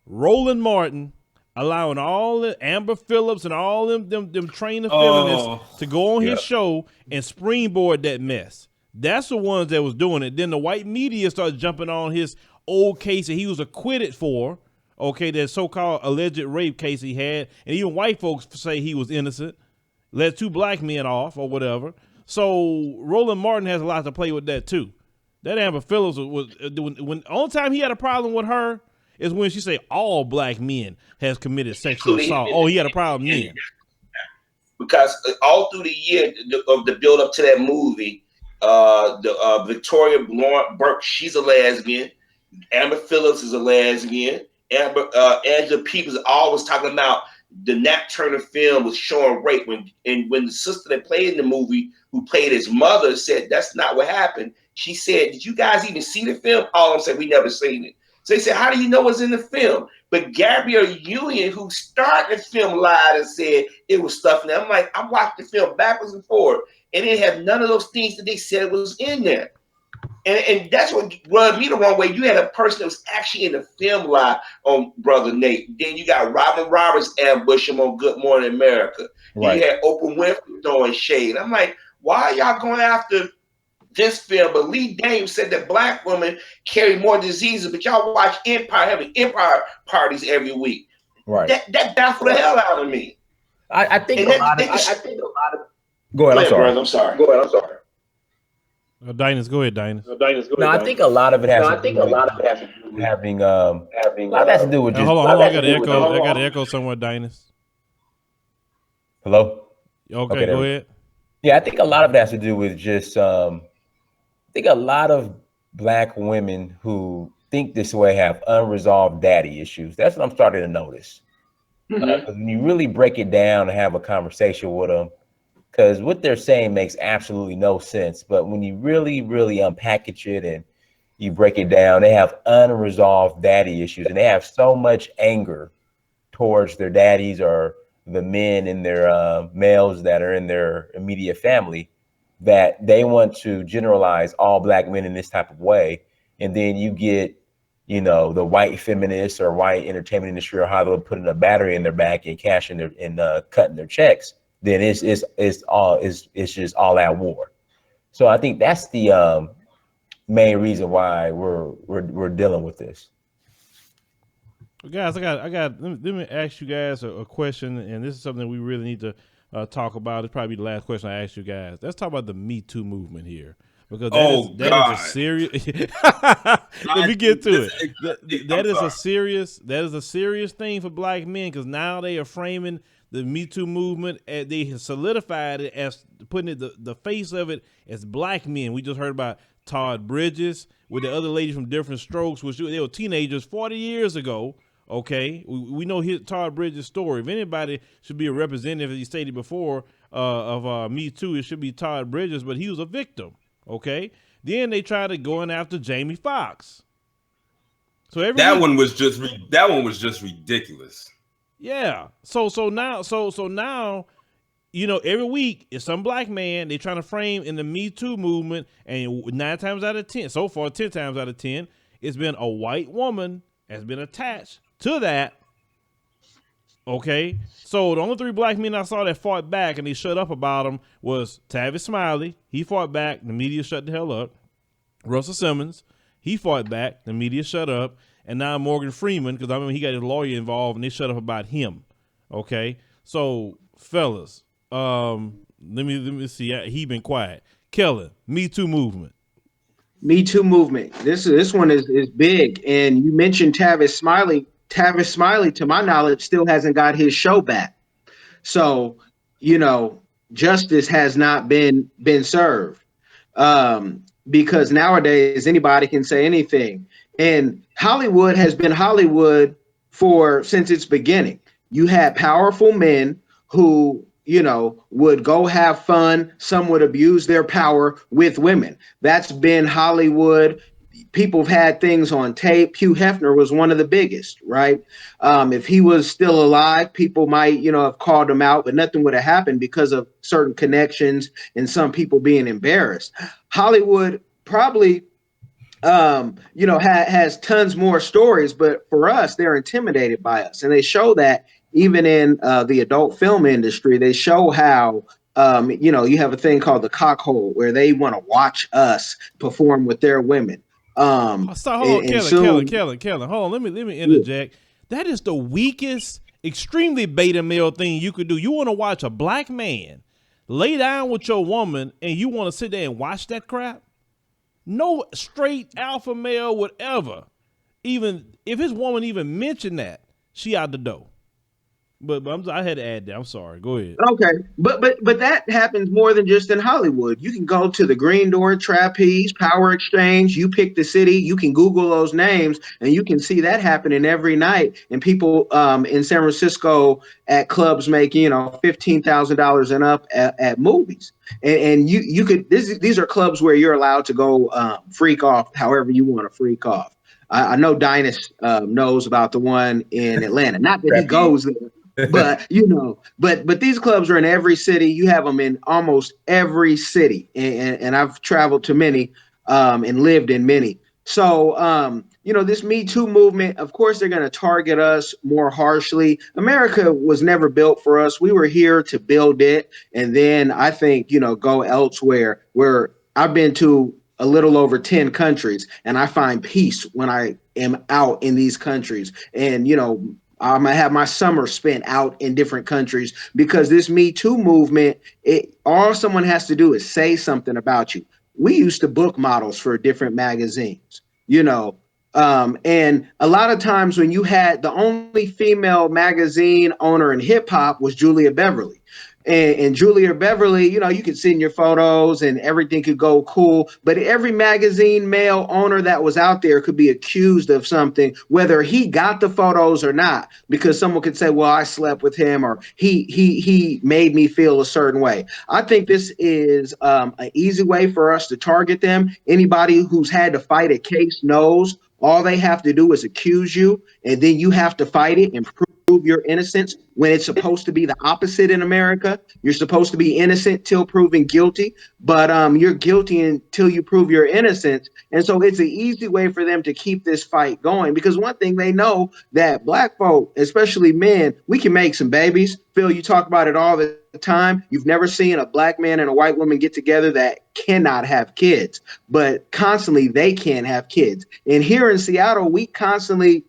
Roland Martin allowing all the Amber Phillips and all them trainer feminists to go on his show and springboard that mess. That's the ones that was doing it. Then the white media started jumping on his old case that he was acquitted for. Okay, that so-called alleged rape case he had, and even white folks say he was innocent. Let 2 black men off or whatever. So Roland Martin has a lot to play with that too. That Amber Phillips was when only time he had a problem with her is when she said all black men has committed sexual assault. Oh, he had a problem then. Because all through the year of the build up to that movie, Victoria Burke, she's a lesbian. Amber Phillips is a lesbian. Angela Peoples always talking about the Nat Turner film was showing rape when the sister that played in the movie, who played his mother, said that's not what happened. She said, "Did you guys even see the film?" All of them said, "We never seen it." So they said, "How do you know it's in the film?" But Gabrielle Union, who started the film, lied and said it was stuff in there. I'm like, I watched the film backwards and forward, and it had none of those things that they said was in there. And that's what rubbed me the wrong way. You had a person that was actually in the film lie on Brother Nate. Then you got Robin Roberts ambush him on Good Morning America. Right. You had Oprah Winfrey throwing shade. I'm like, why are y'all going after this film? But Lee Daniels said that black women carry more diseases, but y'all watch Empire, having Empire parties every week. Right. That baffled the hell out of me. I think a lot of. Go ahead. I'm sorry. Go ahead. I'm sorry. Dinus, go ahead, Dinus. No, I think a lot of it has to do with having a lot has to do with just. Hold on. I got to echo somewhere, Dinus. Hello. Okay, go ahead. Yeah, I think a lot of it has to do with just. I think a lot of black women who think this way have unresolved daddy issues. That's what I'm starting to notice. When you really break it down and have a conversation with them. Because what they're saying makes absolutely no sense. But when you really, really unpackage it and you break it down, they have unresolved daddy issues. And they have so much anger towards their daddies or the men in their males that are in their immediate family that they want to generalize all black men in this type of way. And then you get, you know, the white feminists or white entertainment industry or how they'll put in a battery in their back and cashing their and cutting their checks. Then it's just all out war. So I think that's the main reason why we're dealing with this. Well, guys, let me ask you guys a question, and this is something we really need to talk about. It's probably the last question I ask you guys. Let's talk about the Me Too movement here, because that is a serious. Let me get to it. That is a serious thing for black men, because now they are framing the Me Too movement, they have solidified it as putting it the face of it as black men. We just heard about Todd Bridges with the other lady from Different Strokes, which they were teenagers 40 years ago. Okay, we know Todd Bridges' story. If anybody should be a representative, as he stated before, of Me Too, it should be Todd Bridges, but he was a victim. Okay, then they tried to go in after Jamie Foxx. So that one was just ridiculous. Yeah. So now, you know, every week it's some black man they trying to frame in the Me Too movement, and 9 times out of 10, so far 10 times out of 10, it's been a white woman has been attached to that. Okay, so the only 3 black men I saw that fought back and they shut up about him was Tavis Smiley. He fought back. The media shut the hell up. Russell Simmons, he fought back. The media shut up. And now Morgan Freeman, because I remember he got his lawyer involved and they shut up about him. Okay, so fellas, let me see. He been quiet. Keller, Me Too movement. Me Too movement. This one is big. And you mentioned Tavis Smiley. Tavis Smiley, to my knowledge, still hasn't got his show back. So, you know, justice has not been served. Because nowadays anybody can say anything. And Hollywood has been Hollywood since its beginning. You had powerful men who, you know, would go have fun. Some would abuse their power with women. That's been Hollywood. People have had things on tape. Hugh Hefner was one of the biggest, right? If he was still alive, people might, you know, have called him out, but nothing would have happened because of certain connections and some people being embarrassed. Hollywood probably, you know, has tons more stories, but for us, they're intimidated by us. And they show that even in the adult film industry, they show how, you know, you have a thing called the cockhole where they want to watch us perform with their women. Hold on, Kellen. Hold on, let me interject. Yeah. That is the weakest, extremely beta male thing you could do. You want to watch a black man lay down with your woman and you want to sit there and watch that crap? No straight alpha male would ever, even if his woman even mentioned that, she out the door. But I had to add that. I'm sorry. Go ahead. Okay, but that happens more than just in Hollywood. You can go to the Green Door, Trapeze, Power Exchange. You pick the city. You can Google those names, and you can see that happening every night. And people in San Francisco at clubs make $15,000 and up at movies. And you could these are clubs where you're allowed to go freak off however you want to freak off. I know Dynas knows about the one in Atlanta. Not that he goes there. But but these clubs are in every city. You have them in almost every city, and I've traveled to many and lived in many. So this Me Too movement, of course, they're going to target us more harshly. America was never built for us. We were here to build it, and then I think go elsewhere. Where I've been to a little over 10 countries, and I find peace when I am out in these countries, and I'm gonna have my summer spent out in different countries because this Me Too movement, all someone has to do is say something about you. We used to book models for different magazines, and a lot of times when you had the only female magazine owner in hip hop was Julia Beverly. And Julia Beverly, you could send your photos and everything could go cool. But every magazine male owner that was out there could be accused of something, whether he got the photos or not, because someone could say, well, I slept with him or he made me feel a certain way. I think this is an easy way for us to target them. Anybody who's had to fight a case knows all they have to do is accuse you, and then you have to fight it and prove your innocence when it's supposed to be the opposite in America. You're supposed to be innocent till proven guilty, but you're guilty until you prove your innocence. And so it's an easy way for them to keep this fight going, because one thing they know that black folk, especially men, we can make some babies. Phil, you talk about it all the time. You've never seen a black man and a white woman get together that cannot have kids, but constantly they can have kids. And here in Seattle, we constantly,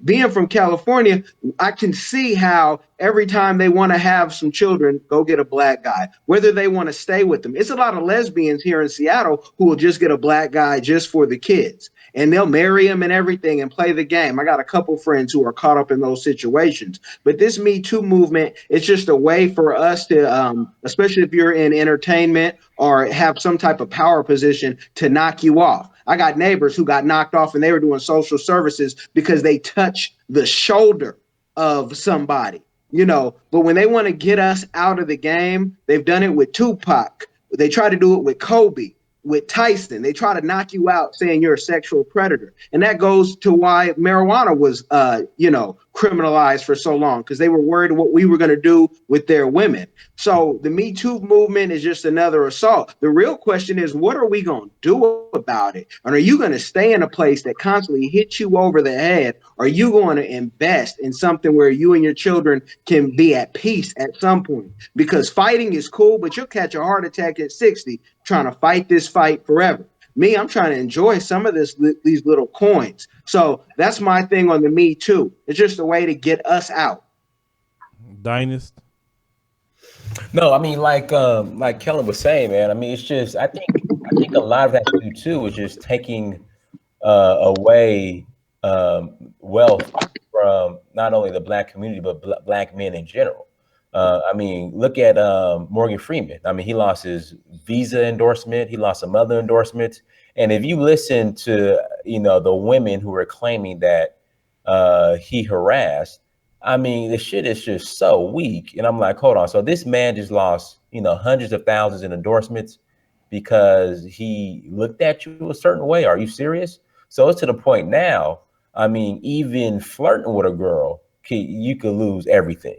being from California, I can see how every time they want to have some children, go get a black guy, whether they want to stay with them. It's a lot of lesbians here in Seattle who will just get a black guy just for the kids. and they'll marry him and everything and play the game. I got a couple friends who are caught up in those situations. But this Me Too movement, it's just a way for us to, especially if you're in entertainment or have some type of power position, to knock you off. I got neighbors who got knocked off and they were doing social services because they touched the shoulder of somebody, you know. But when they want to get us out of the game, they've done it with Tupac. They try to do it with Kobe, with Tyson. They try to knock you out saying you're a sexual predator. And that goes to why marijuana was, criminalized for so long, because they were worried what we were going to do with their women. So the Me Too movement is just another assault. The real question is, what are we going to do about it? And are you going to stay in a place that constantly hits you over the head? Or are you going to invest in something where you and your children can be at peace at some point? Because fighting is cool, but you'll catch a heart attack at 60 trying to fight this fight forever. Me, I'm trying to enjoy some of these little coins. So that's my thing on the Me Too. It's just a way to get us out. Dynast. No, I mean, like Kellen was saying, man. I mean, it's just I think a lot of that to do too is just taking away wealth from not only the black community but black men in general. I mean, look at Morgan Freeman. I mean, he lost his visa endorsement. He lost some other endorsements. And if you listen to, the women who are claiming that he harassed, I mean, the shit is just so weak. And I'm like, hold on. So this man just lost, hundreds of thousands in endorsements because he looked at you a certain way. Are you serious? So it's to the point now, I mean, even flirting with a girl, you could lose everything.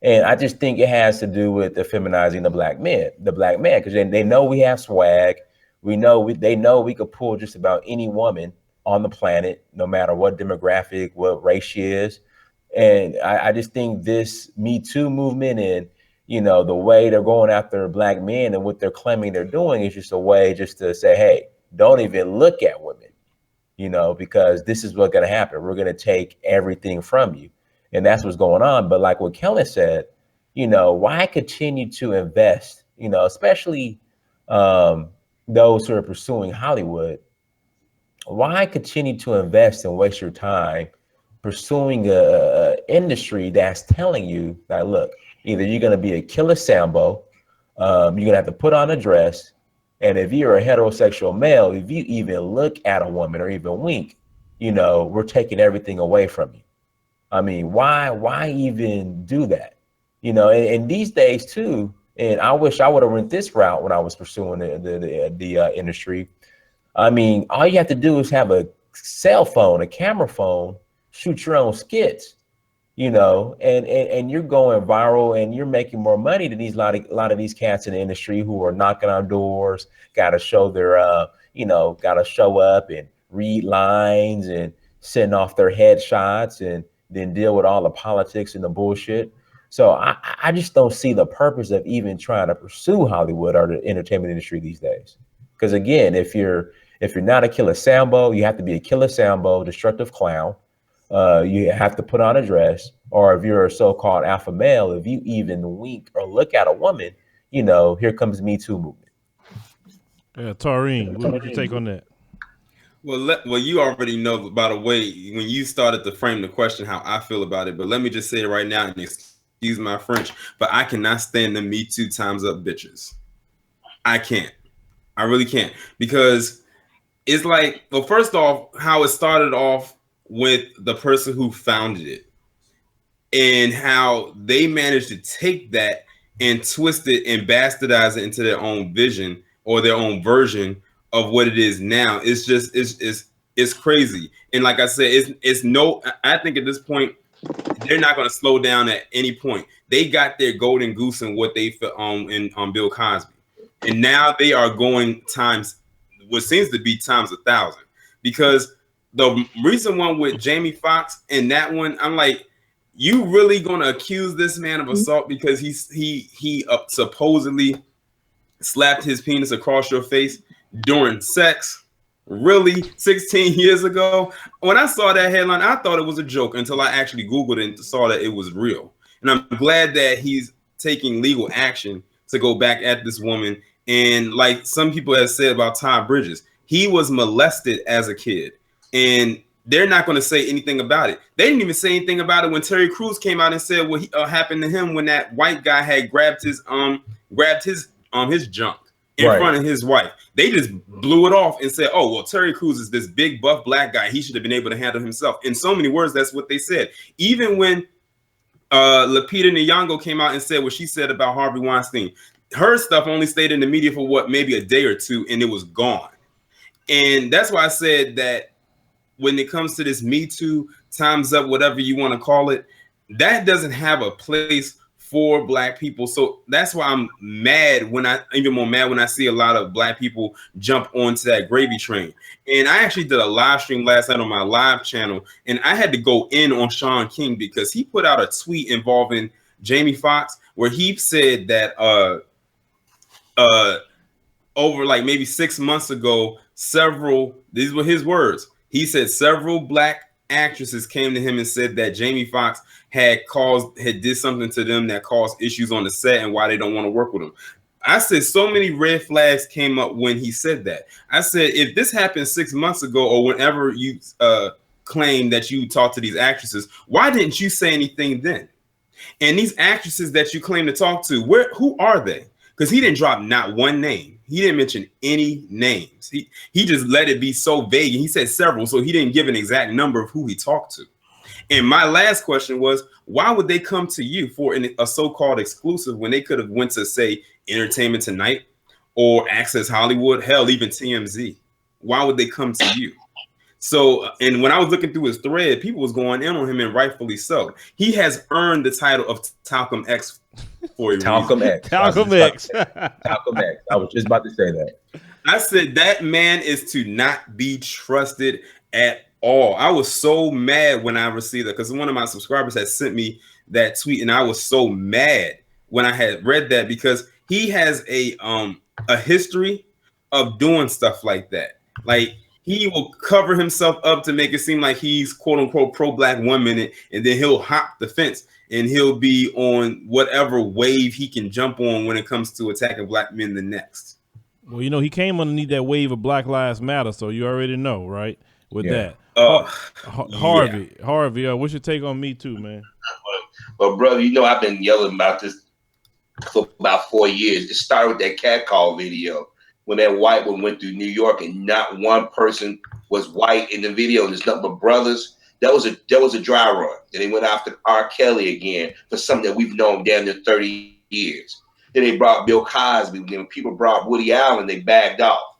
And I just think it has to do with the feminizing the black man, because they know we have swag. They know we could pull just about any woman on the planet, no matter what demographic, what race she is. And I just think this Me Too movement and, the way they're going after black men and what they're claiming they're doing is just a way just to say, hey, don't even look at women, because this is what's going to happen. We're going to take everything from you. And that's what's going on. But like what Kellen said, why continue to invest, especially those who are pursuing Hollywood? Why continue to invest and waste your time pursuing a industry that's telling you that, look, either you're going to be a killer Sambo, you're going to have to put on a dress. And if you're a heterosexual male, if you even look at a woman or even wink, we're taking everything away from you. I mean, why even do that? And these days too, and I wish I would have went this route when I was pursuing the industry. I mean, all you have to do is have a cell phone, a camera phone, shoot your own skits, and you're going viral and you're making more money than a lot of these cats in the industry who are knocking on doors, got to show their, got to show up and read lines and send off their headshots and then deal with all the politics and the bullshit. So I just don't see the purpose of even trying to pursue Hollywood or the entertainment industry these days. Because again, if you're not a killer Sambo, you have to be a killer Sambo, destructive clown. You have to put on a dress, or if you're a so-called alpha male, if you even wink or look at a woman, here comes Me Too movement. Yeah, Taurine, what would you take on that? Well, you already know, by the way, when you started to frame the question, how I feel about it. But let me just say it right now, and excuse my French, but I cannot stand the Me Too times up bitches. I can't. I really can't, because it's like, well, first off, how it started off with the person who founded it and how they managed to take that and twist it and bastardize it into their own vision or their own version of what it is now. It's just, it's crazy. And like I said, I think at this point, they're not going to slow down at any point. They got their golden goose in what they on Bill Cosby. And now they are going times, what seems to be times 1,000, because the recent one with Jamie Foxx and that one, I'm like, you really going to accuse this man of assault because he supposedly slapped his penis across your face during sex? Really? 16 years ago? When I saw that headline, I thought it was a joke until I actually Googled it and saw that it was real. And I'm glad that he's taking legal action to go back at this woman. And like some people have said about Todd Bridges, he was molested as a kid. and they're not going to say anything about it. They didn't even say anything about it when Terry Crews came out and said what happened to him when that white guy had grabbed his junk in front of his wife. They just blew it off and said, "Oh, well, Terry Crews is this big buff black guy. He should have been able to handle himself." In so many words, that's what they said. Even when Lupita Nyong'o came out and said what she said about Harvey Weinstein, her stuff only stayed in the media for what, maybe a day or two, and it was gone. And that's why I said that when it comes to this Me Too, Time's Up, whatever you want to call it, that doesn't have a place for black people. So that's why I'm mad even more mad when I see a lot of black people jump onto that gravy train. And I actually did a live stream last night on my live channel, and I had to go in on Sean King because he put out a tweet involving Jamie Foxx where he said that over like maybe 6 months ago, these were his words. He said several black actresses came to him and said that Jamie Foxx had did something to them that caused issues on the set and why they don't want to work with him. I said so many red flags came up when he said that. I said, if this happened 6 months ago or whenever you claim that you talked to these actresses, why didn't you say anything then? And these actresses that you claim to talk to, who are they? Because he didn't drop not one name. He didn't mention any names. He just let it be so vague. And he said several, so he didn't give an exact number of who he talked to. And my last question was, why would they come to you for a so-called exclusive when they could have went to, say, Entertainment Tonight or Access Hollywood, hell, even TMZ? Why would they come to you? So, and when I was looking through his thread, people was going in on him, and rightfully so. He has earned the title of Talcum X for a Talcum reason. X. Talcum X. Talcum X. I was just about to say that. I said that man is to not be trusted at all. I was so mad when I received that because one of my subscribers had sent me that tweet, and I was so mad when I had read that because he has a history of doing stuff like that. Like, he will cover himself up to make it seem like he's quote unquote pro-black woman, and then he'll hop the fence and he'll be on whatever wave he can jump on when it comes to attacking black men the next. Well, you know, he came underneath that wave of Black Lives Matter, so you already know, right? With that. Harvey, what's your take on Me Too, man? Well, brother, you know I've been yelling about this for about 4 years. It started with that catcall video when that white one went through New York and not one person was white in the video, and there's nothing but brothers. That was a dry run. Then they went after R. Kelly again for something that we've known damn near 30 years. Then they brought Bill Cosby. When people brought Woody Allen, they bagged off.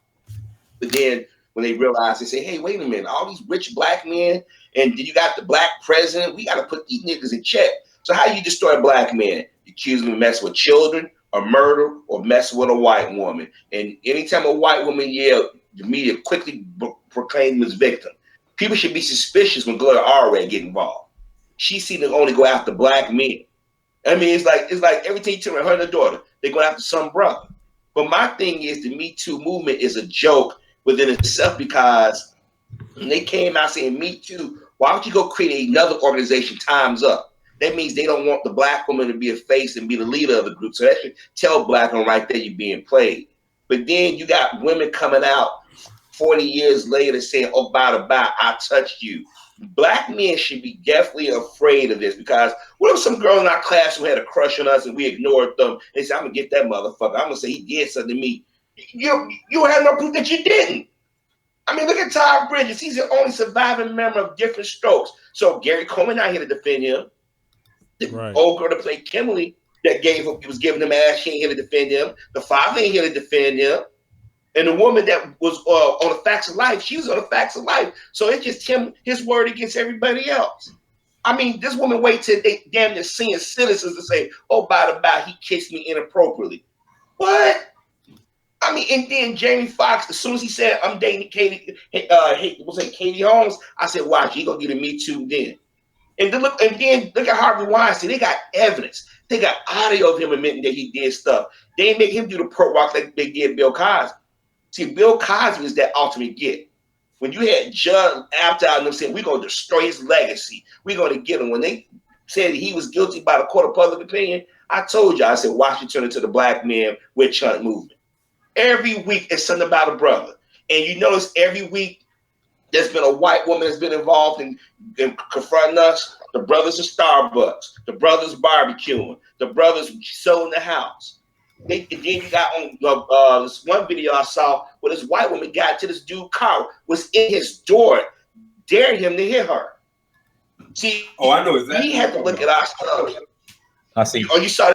But then when they realized, they say, hey, wait a minute, all these rich black men, and you got the black president, we got to put these niggas in check. So how you destroy black men? You accuse them of messing with children, or murder, or messing with a white woman. And anytime a white woman yelled, the media quickly proclaimed them as victim. People should be suspicious when Gloria Allred get involved. She seemed to only go after black men. I mean, it's like every time you turn her and her daughter, they go after some brother. But my thing is, the Me Too movement is a joke within itself, because when they came out saying Me Too, why don't you go create another organization, Time's Up? That means they don't want the black woman to be a face and be the leader of the group. So that should tell black women right there you're being played. But then you got women coming out 40 years later saying, oh, by the by, I touched you. Black men should be definitely afraid of this, because what if some girl in our class who had a crush on us and we ignored them? They said, I'm going to get that motherfucker. I'm going to say he did something to me. You have no proof that you didn't. I mean, look at Todd Bridges. He's the only surviving member of Different Strokes. So Gary Coleman not here to defend him. The old girl that played Kimberly that was giving him ass, she ain't here to defend him. The father ain't here to defend him. And the woman that was on the Facts of Life, she was on the Facts of Life. So it's just his word against everybody else. I mean, this woman wait till they damn near senior citizens to say, oh, by the by, he kissed me inappropriately. What? I mean, and then Jamie Foxx, as soon as he said, I'm dating Katie Holmes, I said, watch, he gonna get a Me Too then. And then look at Harvey Weinstein. They got evidence. They got audio of him admitting that he did stuff. They ain't make him do the perk walk like they did Bill Cosby. See, Bill Cosby is that ultimate get. When you had Judd Apatow and them saying, we're going to destroy his legacy, we're going to get him. When they said he was guilty by the court of public opinion, I told you, I said, watch you turn into the black man witch hunt movement. Every week, it's something about a brother. And you notice every week, there's been a white woman that's been involved in confronting us. The brothers of Starbucks, the brothers barbecuing, the brothers selling the house. Then you got on this one video I saw where this white woman got to this dude's car, was in his door, dared him to hit her. See, I know exactly. We have to look at our stuff. I see. Oh, you saw our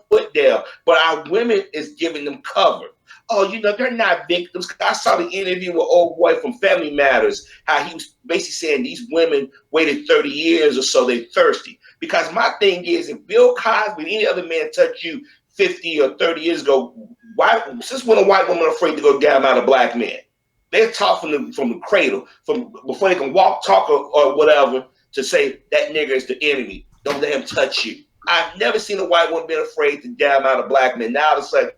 foot there, but our women is giving them cover. Oh, they're not victims. I saw the interview with old boy from Family Matters, how he was basically saying these women waited 30 years or so, they're thirsty. Because my thing is, if Bill Cosby, any other man touched you 50 or 30 years ago, since when a white woman afraid to go down out of black men? They're taught from the cradle, from before they can walk, talk, or whatever, to say that nigga is the enemy. Don't let him touch you. I've never seen a white woman being afraid to damn out of black men. Now it's like,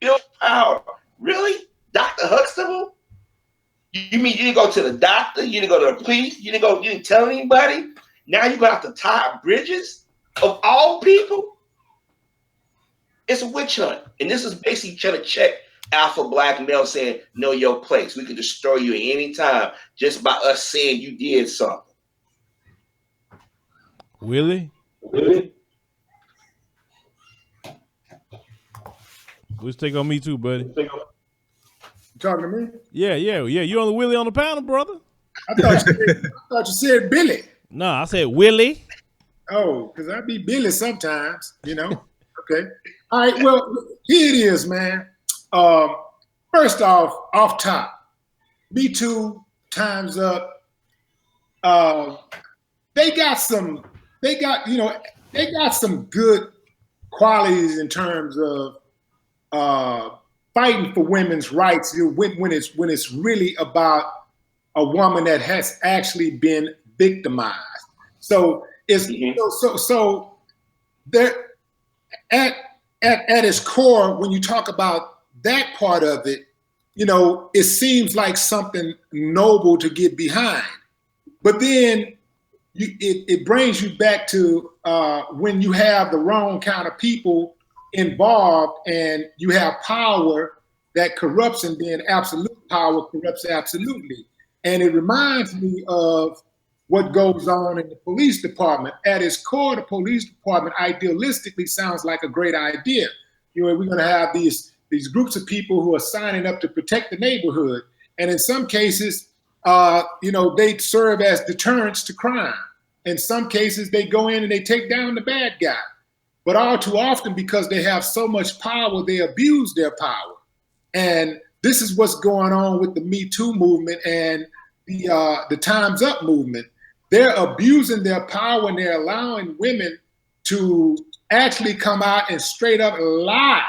Bill Power, really? Dr. Huxtable? You mean you didn't go to the doctor? You didn't go to the police? You didn't tell anybody? Now you're going to have to tie bridges of all people? It's a witch hunt. And this is basically trying to check alpha black male saying, know your place. We can destroy you at any time just by us saying you did something. Willie? Let's take on me too, buddy. You talking to me? Yeah. You on the Willie on the panel, brother? I thought you said Billy. No, I said Willie. Oh, because I be Billy sometimes, Okay. All right, well, here it is, man. First off top, Me Too, Time's Up. They got some good qualities in terms of fighting for women's rights. When it's really about a woman that has actually been victimized. So it's so there at its core, when you talk about that part of it, it seems like something noble to get behind. But then it brings you back to when you have the wrong kind of people involved and you have power that corrupts, and then absolute power corrupts absolutely. And it reminds me of what goes on in the police department. At its core, the police department idealistically sounds like a great idea. We're going to have these groups of people who are signing up to protect the neighborhood. And in some cases, they serve as deterrents to crime. In some cases, they go in and they take down the bad guy. But all too often, because they have so much power, they abuse their power. And this is what's going on with the Me Too movement and the Time's Up movement. They're abusing their power and they're allowing women to actually come out and straight up lie.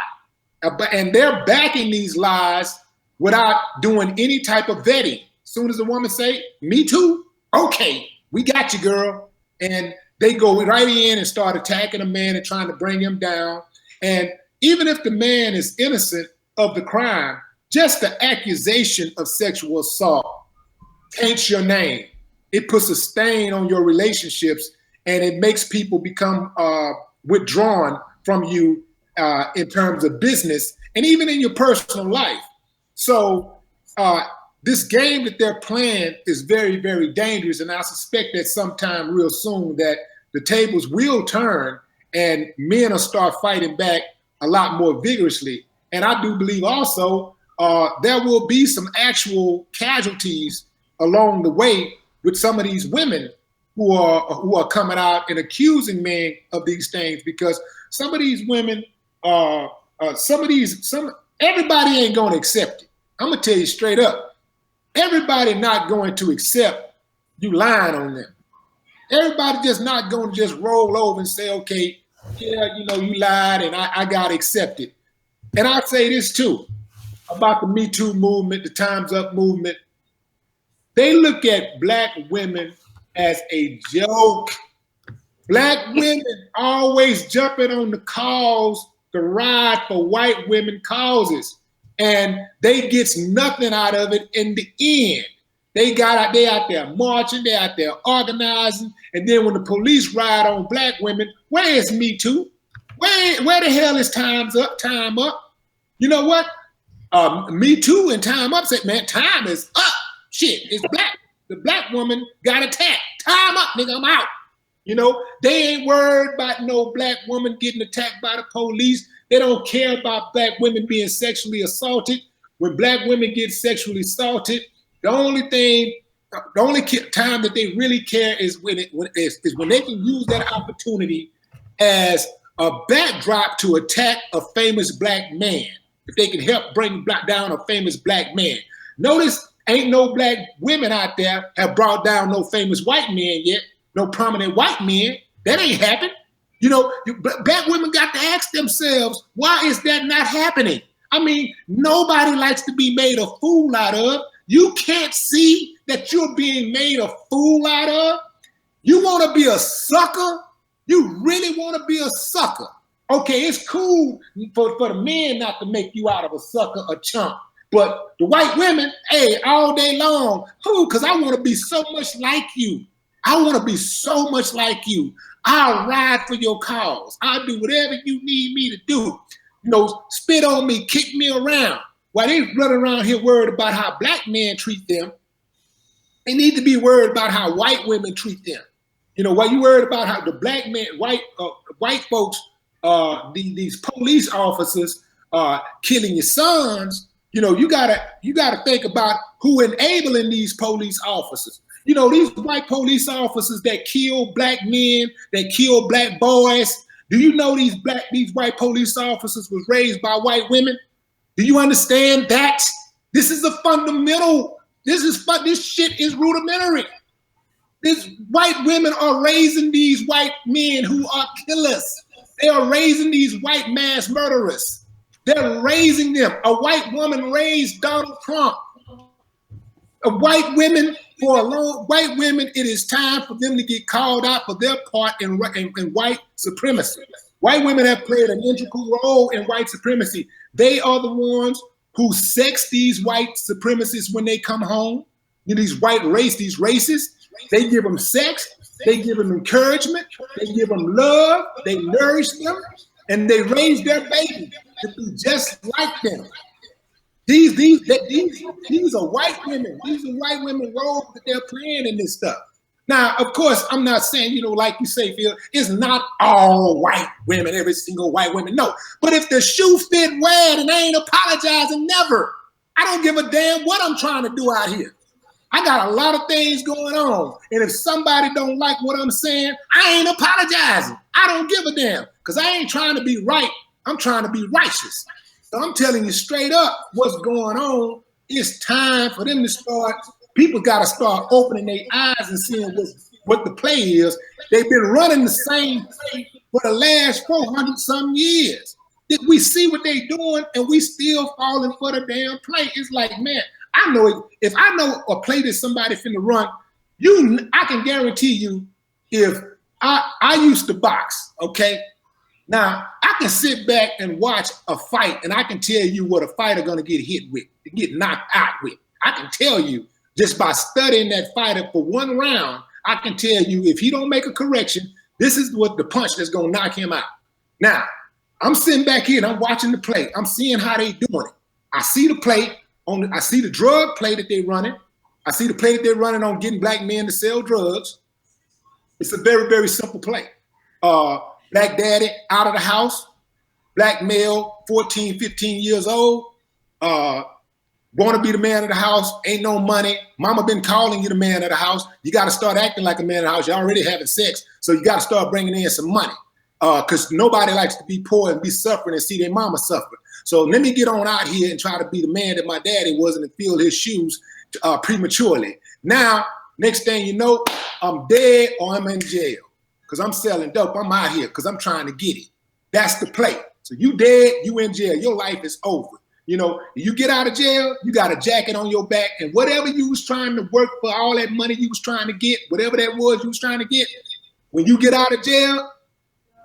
And they're backing these lies without doing any type of vetting. As soon as a woman say, Me Too, okay, we got you, girl. And they go right in and start attacking a man and trying to bring him down. And even if the man is innocent of the crime, just the accusation of sexual assault taints your name. It puts a stain on your relationships, and it makes people become withdrawn from you in terms of business and even in your personal life. So this game that they're playing is very, very dangerous. And I suspect that sometime real soon that the tables will turn and men will start fighting back a lot more vigorously. And I do believe also there will be some actual casualties along the way with some of these women who are coming out and accusing men of these things, because some of these women, everybody ain't gonna accept it. I'm gonna tell you straight up, everybody not going to accept you lying on them. Everybody just not going to just roll over and say, okay, yeah, you lied and I got to accept it. And I say this too, about the Me Too movement, the Time's Up movement. They look at black women as a joke. Black women always jumping on the ride for white women causes. And they get nothing out of it in the end. They out there marching, they out there organizing, and then when the police ride on black women, where is Me Too? Where the hell is Time Up? You know what? Me Too and Time Up said, man, time is up. Shit, it's black. The black woman got attacked. Tie him up, nigga, I'm out. You know, they ain't worried about no black woman getting attacked by the police. They don't care about black women being sexually assaulted. When black women get sexually assaulted, the only time that they really care is when they can use that opportunity as a backdrop to attack a famous black man. If they can help bring down a famous black man. Notice, ain't no black women out there have brought down no famous white men yet, no prominent white men. That ain't happened. You know, black women got to ask themselves, why is that not happening? I mean, nobody likes to be made a fool out of. You can't see that you're being made a fool out of. You want to be a sucker? You really want to be a sucker? Okay, it's cool for the men not to make you out of a sucker, a chump. But the white women, hey, all day long, because I want to be so much like you. I want to be so much like you. I'll ride for your cause. I'll do whatever you need me to do. You know, spit on me, kick me around. While they run around here worried about how black men treat them, they need to be worried about how white women treat them. You know, while you worried about how the black men, white folks, these police officers are killing your sons, you know, you gotta think about who enabling these police officers. You know, these white police officers that kill black men, that kill black boys. Do you know these white police officers was raised by white women? Do you understand that? This is a fundamental. This shit is rudimentary. These white women are raising these white men who are killers. They are raising these white mass murderers. They're raising them. A white woman raised Donald Trump. White women, it is time for them to get called out for their part in white supremacy. White women have played an integral role in white supremacy. They are the ones who sex these white supremacists when they come home. You know, these racists, they give them sex, they give them encouragement, they give them love, they nourish them, and they raise their baby to be just like them. These are white women. These are white women roles that they're playing in this stuff. Now, of course, I'm not saying, you know, like you say, Phil, it's not all white women, every single white woman. No, but if the shoe fit, wear it, and I ain't apologizing, never. I don't give a damn what I'm trying to do out here. I got a lot of things going on. And if somebody don't like what I'm saying, I ain't apologizing. I don't give a damn because I ain't trying to be right. I'm trying to be righteous. So I'm telling you straight up what's going on. It's time for them to start. People got to start opening their eyes and seeing what the play is. They've been running the same play for the last 400 some years. We see what they doing and we still falling for the damn play. It's like, man, I know it. If I know a play that somebody finna run, I can guarantee you if I used to box, okay? Now, I can sit back and watch a fight and I can tell you what a fighter gonna get hit with, get knocked out with. I can tell you just by studying that fighter for one round, I can tell you if he don't make a correction, this is what the punch that's gonna knock him out. Now, I'm sitting back here and I'm watching the play. I'm seeing how they doing it. I see the play, I see the drug play that they're running. I see the play that they're running on getting black men to sell drugs. It's a very, very simple play. Black daddy out of the house, black male, 14, 15 years old, want to be the man of the house, ain't no money. Mama been calling you the man of the house. You got to start acting like a man of the house. You're already having sex, so you got to start bringing in some money because nobody likes to be poor and be suffering and see their mama suffer. So let me get on out here and try to be the man that my daddy was and fill his shoes prematurely. Now, next thing you know, I'm dead or I'm in jail because I'm selling dope. I'm out here because I'm trying to get it. That's the play. So you dead, you in jail. Your life is over. You know, you get out of jail, you got a jacket on your back, and whatever you was trying to work for, all that money you was trying to get, whatever that was you was trying to get, when you get out of jail,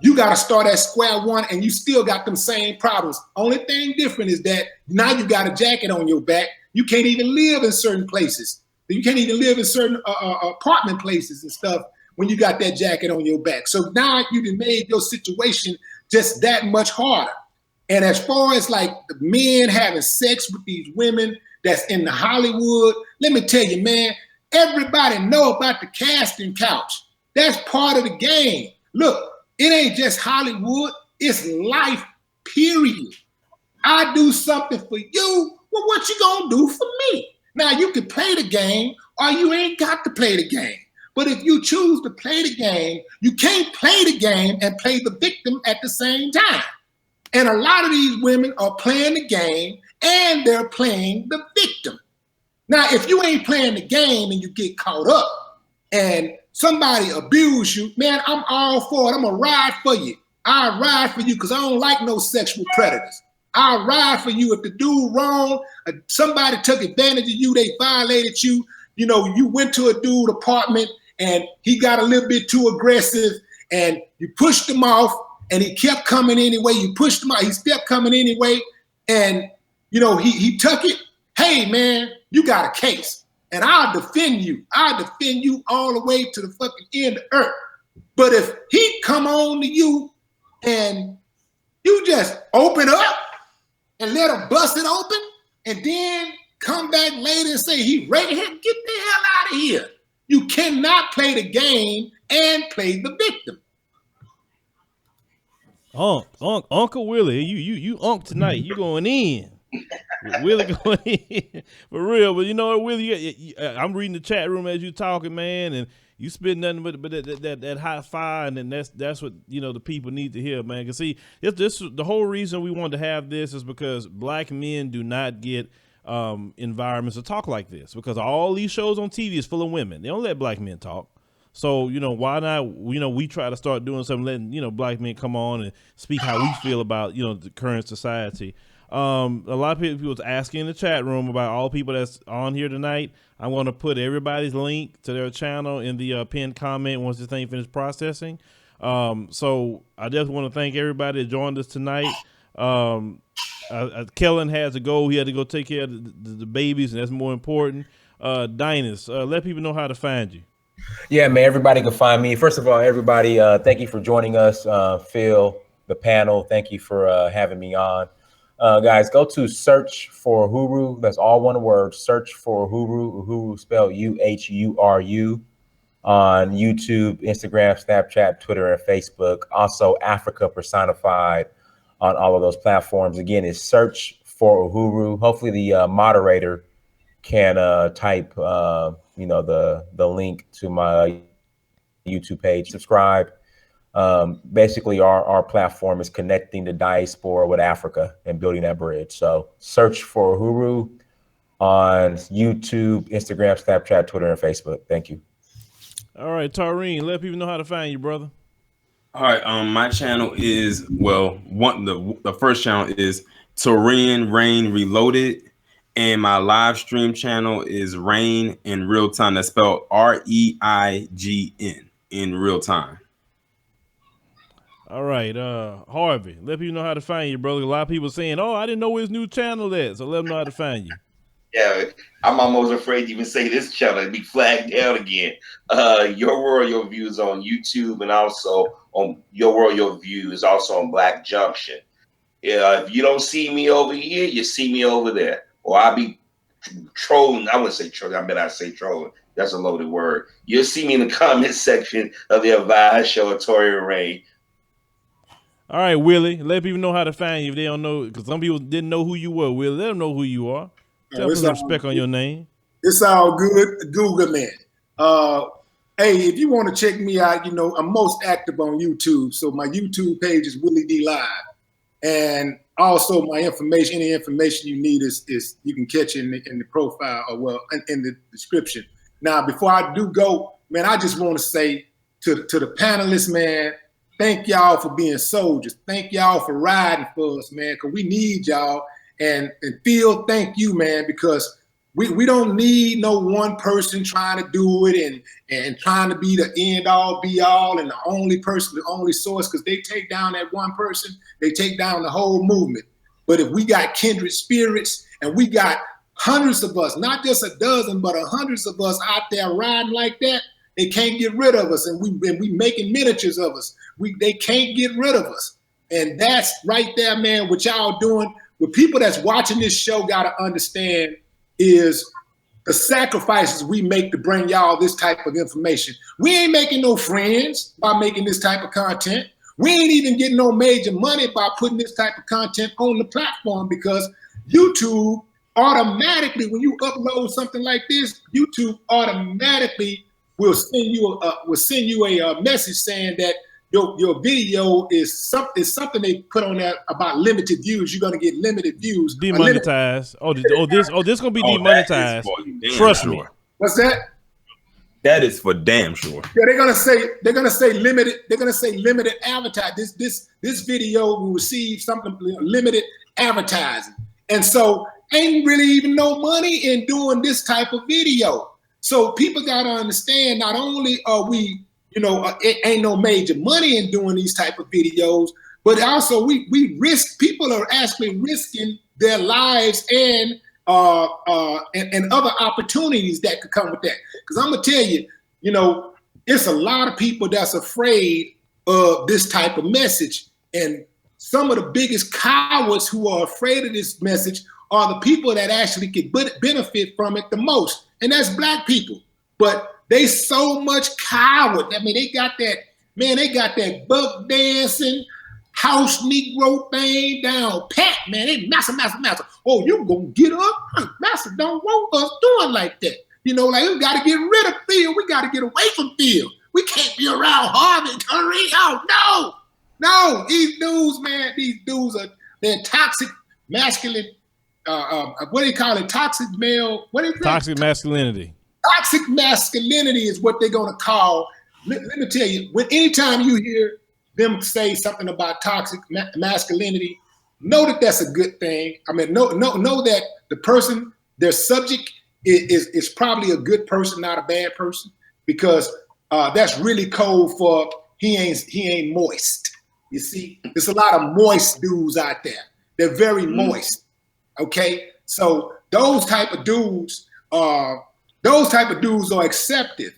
you got to start at square one and you still got them same problems. Only thing different is that now you got a jacket on your back. You can't even live in certain places. You can't even live in certain apartment places and stuff when you got that jacket on your back. So now you've made your situation just that much harder. And as far as like the men having sex with these women, that's in the Hollywood. Let me tell you, man, everybody know about the casting couch. That's part of the game. Look, it ain't just Hollywood, it's life, period. I do something for you, well, what you gonna do for me? Now, you can play the game or you ain't got to play the game. But if you choose to play the game, you can't play the game and play the victim at the same time. And a lot of these women are playing the game and they're playing the victim. Now, if you ain't playing the game and you get caught up and somebody abuse you, man, I'm all for it. I'm gonna ride for you. I ride for you because I don't like no sexual predators. I ride for you if the dude wrong, somebody took advantage of you, they violated you. You know, you went to a dude's apartment and he got a little bit too aggressive and you pushed him off and he kept coming anyway. You pushed him out, he kept coming anyway. And, you know, he took it. Hey, man, you got a case and I'll defend you. I'll defend you all the way to the fucking end of earth. But if he come on to you and you just open up and let him bust it open and then come back later and say he raped him, get the hell out of here. You cannot play the game and play the victim. Uncle Willie, you tonight. You going in. Willie going in. For real. But you know what, Willie, I'm reading the chat room as you talking, man, and you spit nothing but that high five, and that's what, you know, the people need to hear, man. Because see, this the whole reason we wanted to have this is because black men do not get environments to talk like this, because all these shows on TV is full of women. They don't let black men talk. So, you know, why not, you know, we try to start doing something, letting, you know, black men come on and speak how we feel about, you know, the current society. A lot of people was asking in the chat room about all people that's on here tonight. I'm going to put everybody's link to their channel in the pinned comment once this thing finishes processing. So I just want to thank everybody that joined us tonight. Kellen has to go. He had to go take care of the babies, and that's more important. Dynas, let people know how to find you. Yeah, man, everybody can find me. First of all, everybody, thank you for joining us. Phil, the panel, thank you for having me on. Guys, go to search for Uhuru. That's all one word. Search for Uhuru. Uhuru spelled UHURU on YouTube, Instagram, Snapchat, Twitter, and Facebook. Also, Africa personified on all of those platforms. Again, it's search for Uhuru. Hopefully, the moderator can type, you know, the link to my YouTube page. Subscribe. Basically, our platform is connecting the diaspora with Africa and building that bridge. So search for Uhuru on YouTube, Instagram, Snapchat, Twitter, and Facebook. Thank you. All right, Tareen, let people know how to find you, brother. All right, my channel is, well, the first channel is Tareen Rain Reloaded, and my live stream channel is Rain in Real Time. That's spelled REIGN in real time. All right, Harvey, let people know how to find you, brother. A lot of people saying, "Oh, I didn't know his new channel is," so let them know how to find you. Yeah, I'm almost afraid to even say this channel and be flagged down again. Your World, Your Views on YouTube, and also on Your World, Your Views, also on Black Junction. Yeah, if you don't see me over here, you see me over there, or I'll be trolling. I wouldn't say trolling. I better not say trolling. That's a loaded word. You'll see me in the comment section of the Advice Show, Tori Ray. All right, Willie, let people know how to find you if they don't know, because some people didn't know who you were. Willie, let them know who you are. Tell them some respect on your name. It's all good. Google man. Hey, if you want to check me out, you know, I'm most active on YouTube. So my YouTube page is Willie D Live. And also my information, any information you need is you can catch in the profile, or well, in the description. Now, before I do go, man, I just want to say to the panelists, man, thank y'all for being soldiers. Thank y'all for riding for us, man, because we need y'all. And Phil, thank you, man, because we don't need no one person trying to do it and trying to be the end all be all and the only person, the only source, because they take down that one person, they take down the whole movement. But if we got kindred spirits and we got hundreds of us, not just a dozen, but hundreds of us out there riding like that, they can't get rid of us, and we making miniatures of us. They can't get rid of us. And that's right there, man, what y'all doing. What people that's watching this show got to understand is the sacrifices we make to bring y'all this type of information. We ain't making no friends by making this type of content. We ain't even getting no major money by putting this type of content on the platform, because YouTube automatically, when you upload something like this, YouTube automatically will send you a message saying that your video is something they put on there about limited views. You're gonna get limited views. Demonetized. This gonna be demonetized. Trust me. What's that? That is for damn sure. Yeah, they're gonna say limited. They're gonna say limited advertising. This video will receive something limited advertising, and so ain't really even no money in doing this type of video. So people gotta understand. Not only are we, it ain't no major money in doing these type of videos, but also we risk. People are actually risking their lives and other opportunities that could come with that. Because I'm gonna tell you, it's a lot of people that's afraid of this type of message, and some of the biggest cowards who are afraid of this message are the people that actually could benefit from it the most, and that's Black people. But they so much coward. I mean, they got that buck dancing, house Negro thing down pat, man. They massa. Oh, you gonna get up? Massa don't want us doing like that. Like, we gotta get rid of Phil. We gotta get away from Phil. We can't be around Harvey Curry. Oh, no. These dudes, they're toxic masculine. What do you call it? Toxic male. What is that? Toxic masculinity. Toxic masculinity is what they're gonna call. Let me tell you, anytime you hear them say something about toxic masculinity, know that that's a good thing. I mean, know that the person, their subject is probably a good person, not a bad person, because that's really code for he ain't moist. You see, there's a lot of moist dudes out there. They're very moist. Okay, so those type of dudes are accepted.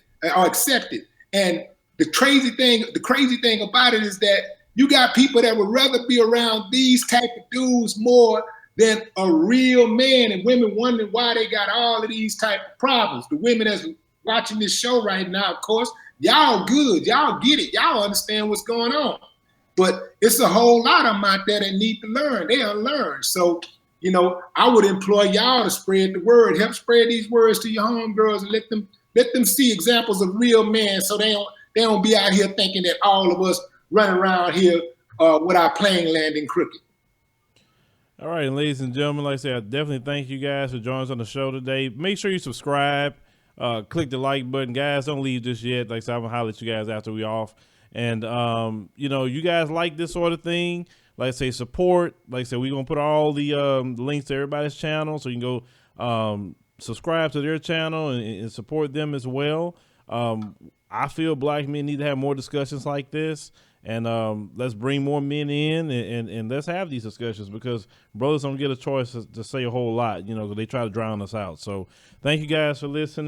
And the crazy thing about it is that you got people that would rather be around these type of dudes more than a real man, and women wondering why they got all of these type of problems. The women that's watching this show right now, of course, y'all good, y'all get it, y'all understand what's going on. But it's a whole lot of them out there that need to learn. They unlearn. So, I would employ y'all to spread the word, help spread these words to your homegirls, and let them see examples of real men, so they don't be out here thinking that all of us running around here with our plane landing crooked. All right, and ladies and gentlemen, like I said, I definitely thank you guys for joining us on the show today. Make sure you subscribe, click the like button. Guys, don't leave just yet. Like I said, I'm going to holler at you guys after we off. And, you guys like this sort of thing. Like I say, support. Like I said, we're going to put all the links to everybody's channel, so you can go subscribe to their channel and support them as well. I feel Black men need to have more discussions like this. And let's bring more men in and let's have these discussions, because brothers don't get a choice to say a whole lot, because they try to drown us out. So thank you guys for listening.